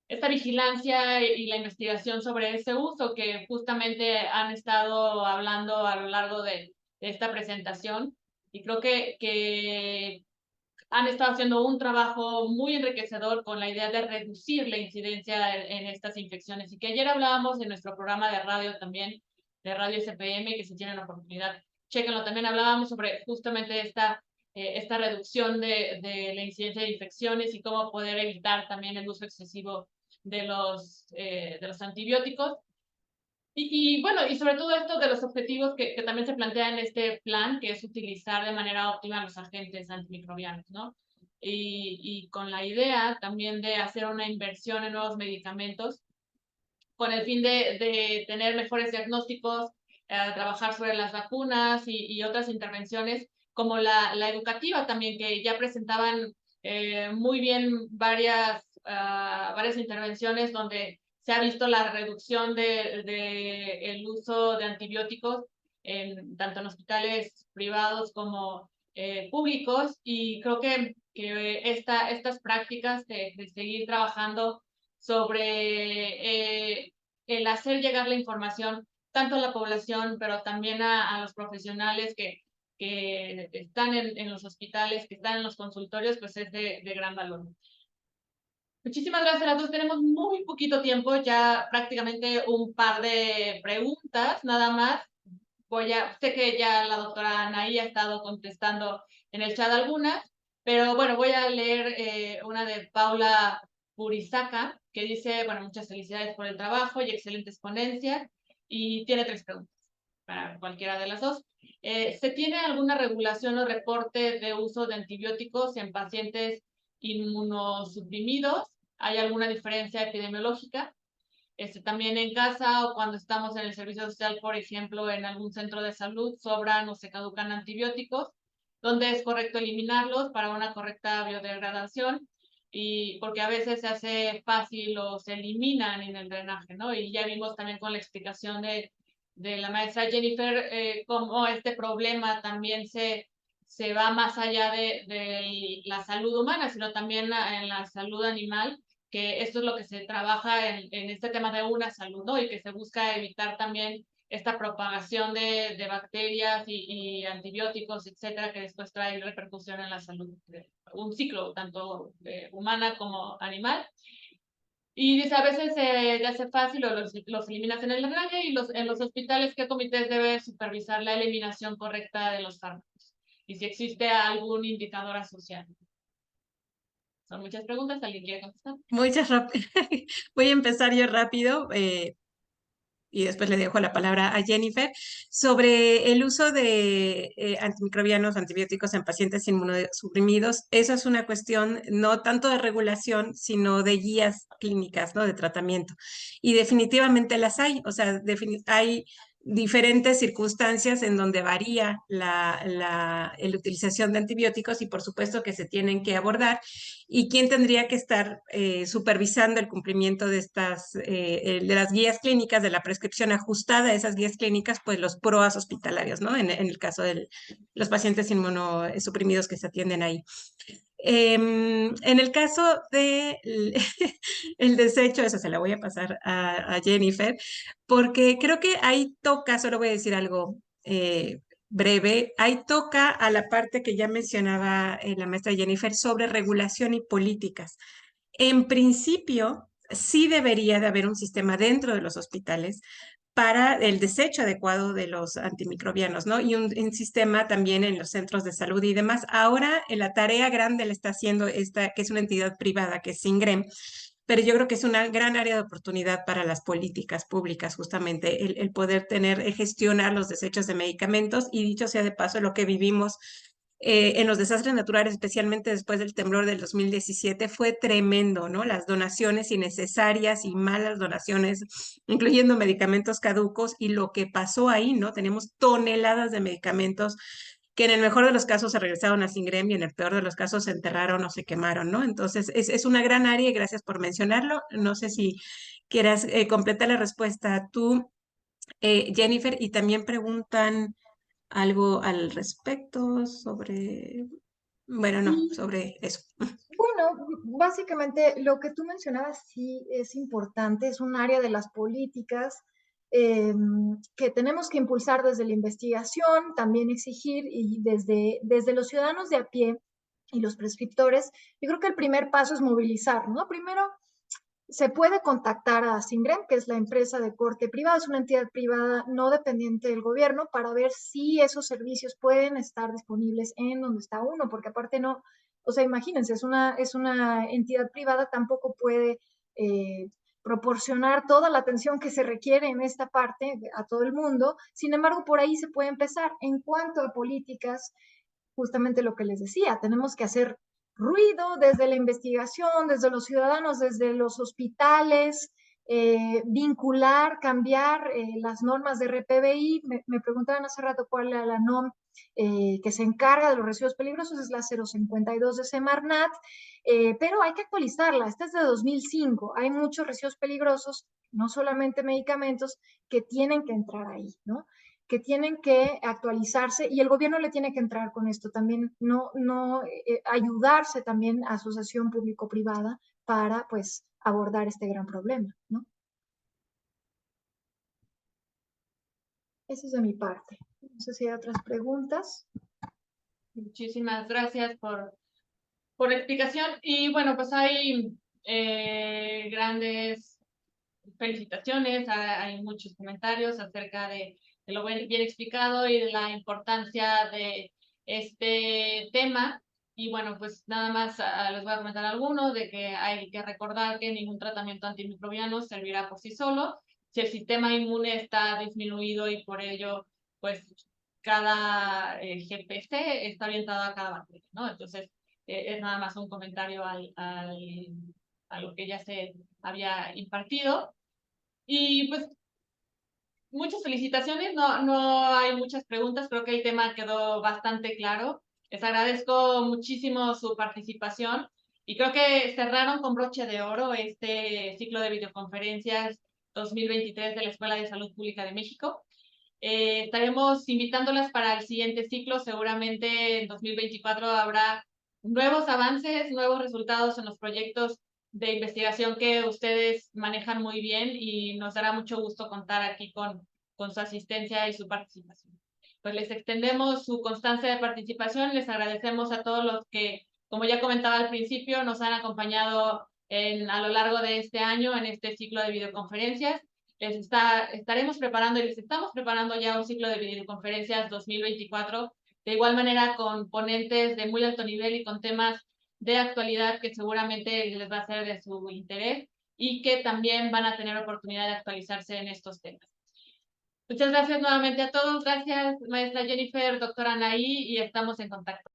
esta vigilancia y la investigación sobre ese uso que justamente han estado hablando a lo largo de esta presentación. Y creo que han estado haciendo un trabajo muy enriquecedor con la idea de reducir la incidencia en estas infecciones. Y que ayer hablábamos en nuestro programa de radio también, de Radio SPM, que si tienen la oportunidad, chéquenlo. También hablábamos sobre justamente esta reducción de la incidencia de infecciones y cómo poder evitar también el uso excesivo de los antibióticos. Y bueno, y sobre todo esto de los objetivos que también se plantea en este plan, que es utilizar de manera óptima los agentes antimicrobianos, ¿no? Y con la idea también de hacer una inversión en nuevos medicamentos con el fin de tener mejores diagnósticos, trabajar sobre las vacunas y otras intervenciones, como la educativa también, que ya presentaban muy bien varias intervenciones donde se ha visto la reducción el uso de antibióticos tanto en hospitales privados como públicos, y creo que estas prácticas de seguir trabajando sobre el hacer llegar la información tanto a la población, pero también a los profesionales que están en los hospitales, que están en los consultorios, pues es de gran valor. Muchísimas gracias a las dos. Tenemos muy poquito tiempo, ya prácticamente un par de preguntas nada más. Sé que ya la doctora Anaí ha estado contestando en el chat algunas, pero bueno, voy a leer una de Paula Purizaca, que dice, bueno, muchas felicidades por el trabajo y excelentes ponencias, y tiene 3 preguntas para cualquiera de las dos. ¿Se tiene alguna regulación o reporte de uso de antibióticos en pacientes inmunosuprimidos? ¿Hay alguna diferencia epidemiológica? También en casa o cuando estamos en el servicio social, por ejemplo, en algún centro de salud, sobran o se caducan antibióticos, donde es correcto eliminarlos para una correcta biodegradación, y porque a veces se hace fácil o se eliminan en el drenaje, ¿no? Y ya vimos también con la explicación de la maestra Jennifer cómo este problema también se va más allá de la salud humana, sino también en la salud animal, que esto es lo que se trabaja en este tema de una salud, ¿no? Y que se busca evitar también esta propagación de bacterias y antibióticos, etcétera, que después trae repercusión en la salud, un ciclo tanto humana como animal. Y dice, a veces se hace fácil o los eliminas en el drenaje, y en los hospitales, ¿qué comités debe supervisar la eliminación correcta de los fármacos? Y si existe algún indicador asociado. Son muchas preguntas, ¿alguien quiere contestar? Voy a empezar yo rápido y después le dejo la palabra a Jennifer sobre el uso de antimicrobianos, antibióticos en pacientes inmunosuprimidos. Eso es una cuestión no tanto de regulación, sino de guías clínicas, ¿no? De tratamiento. Y definitivamente las hay, o sea, hay diferentes circunstancias en donde varía la utilización de antibióticos, y por supuesto que se tienen que abordar. ¿Y quién tendría que estar supervisando el cumplimiento de de las guías clínicas, de la prescripción ajustada a esas guías clínicas? Pues los PROAS hospitalarios, ¿no? En el caso de los pacientes inmunosuprimidos que se atienden ahí. En el caso de el desecho, eso se la voy a pasar a Jennifer, porque creo que ahí toca, solo voy a decir algo breve, ahí toca a la parte que ya mencionaba la maestra Jennifer sobre regulación y políticas. En principio, sí debería de haber un sistema dentro de los hospitales para el desecho adecuado de los antimicrobianos, ¿no? Y un sistema también en los centros de salud y demás. Ahora, la tarea grande la está haciendo esta, que es una entidad privada, que es Singrem, pero yo creo que es una gran área de oportunidad para las políticas públicas, justamente el poder tener, gestionar los desechos de medicamentos, y dicho sea de paso, lo que vivimos en los desastres naturales, especialmente después del temblor del 2017, fue tremendo, ¿no? Las donaciones innecesarias y malas donaciones, incluyendo medicamentos caducos, y lo que pasó ahí, ¿no? Tenemos toneladas de medicamentos que en el mejor de los casos se regresaron a Singrem y en el peor de los casos se enterraron o se quemaron, ¿no? Entonces, es una gran área y gracias por mencionarlo. No sé si quieras completar la respuesta tú, Jennifer, y también preguntan algo al respecto sobre, bueno, no, Y sobre eso. bueno, básicamente lo que tú mencionabas sí es importante, es un área de las políticas que tenemos que impulsar desde la investigación, también exigir y desde los ciudadanos de a pie y los prescriptores. Yo creo que el primer paso es movilizar, ¿no? Primero, se puede contactar a Singrem, que es la empresa de corte privado, es una entidad privada no dependiente del gobierno, para ver si esos servicios pueden estar disponibles en donde está uno, porque aparte no, o sea, imagínense, es una entidad privada, tampoco puede proporcionar toda la atención que se requiere en esta parte a todo el mundo. Sin embargo, por ahí se puede empezar. En cuanto a políticas, justamente lo que les decía, tenemos que hacer ruido desde la investigación, desde los ciudadanos, desde los hospitales, vincular, cambiar las normas de RPBI. Me preguntaban hace rato cuál era la NOM que se encarga de los residuos peligrosos, es la 052 de Semarnat, pero hay que actualizarla, esta es de 2005, hay muchos residuos peligrosos, no solamente medicamentos, que tienen que entrar ahí, ¿no? Que tienen que actualizarse y el gobierno le tiene que entrar con esto también, ayudarse también a asociación público-privada para pues abordar este gran problema, ¿no? Eso es de mi parte. No sé si hay otras preguntas. Muchísimas gracias por la explicación. Y bueno, pues hay grandes felicitaciones, hay muchos comentarios acerca de lo bien explicado y de la importancia de este tema. Y bueno, pues nada más les voy a comentar algunos, de que hay que recordar que ningún tratamiento antimicrobiano servirá por sí solo. Si el sistema inmune está disminuido y por ello, pues cada GPC está orientado a cada bacteria, ¿no? Entonces, es nada más un comentario a lo que ya se había impartido. Y pues muchas felicitaciones, no hay muchas preguntas, creo que el tema quedó bastante claro. Les agradezco muchísimo su participación y creo que cerraron con broche de oro este ciclo de videoconferencias 2023 de la Escuela de Salud Pública de México. Estaremos invitándolas para el siguiente ciclo, seguramente en 2024 habrá nuevos avances, nuevos resultados en los proyectos de investigación que ustedes manejan muy bien y nos dará mucho gusto contar aquí con su asistencia y su participación. Pues les extendemos su constancia de participación, les agradecemos a todos los que, como ya comentaba al principio, nos han acompañado a lo largo de este año en este ciclo de videoconferencias. Estaremos preparando y les estamos preparando ya un ciclo de videoconferencias 2024, de igual manera con ponentes de muy alto nivel y con temas de actualidad que seguramente les va a ser de su interés y que también van a tener oportunidad de actualizarse en estos temas. Muchas gracias nuevamente a todos. Gracias, maestra Jennifer, doctora Anaí, y estamos en contacto.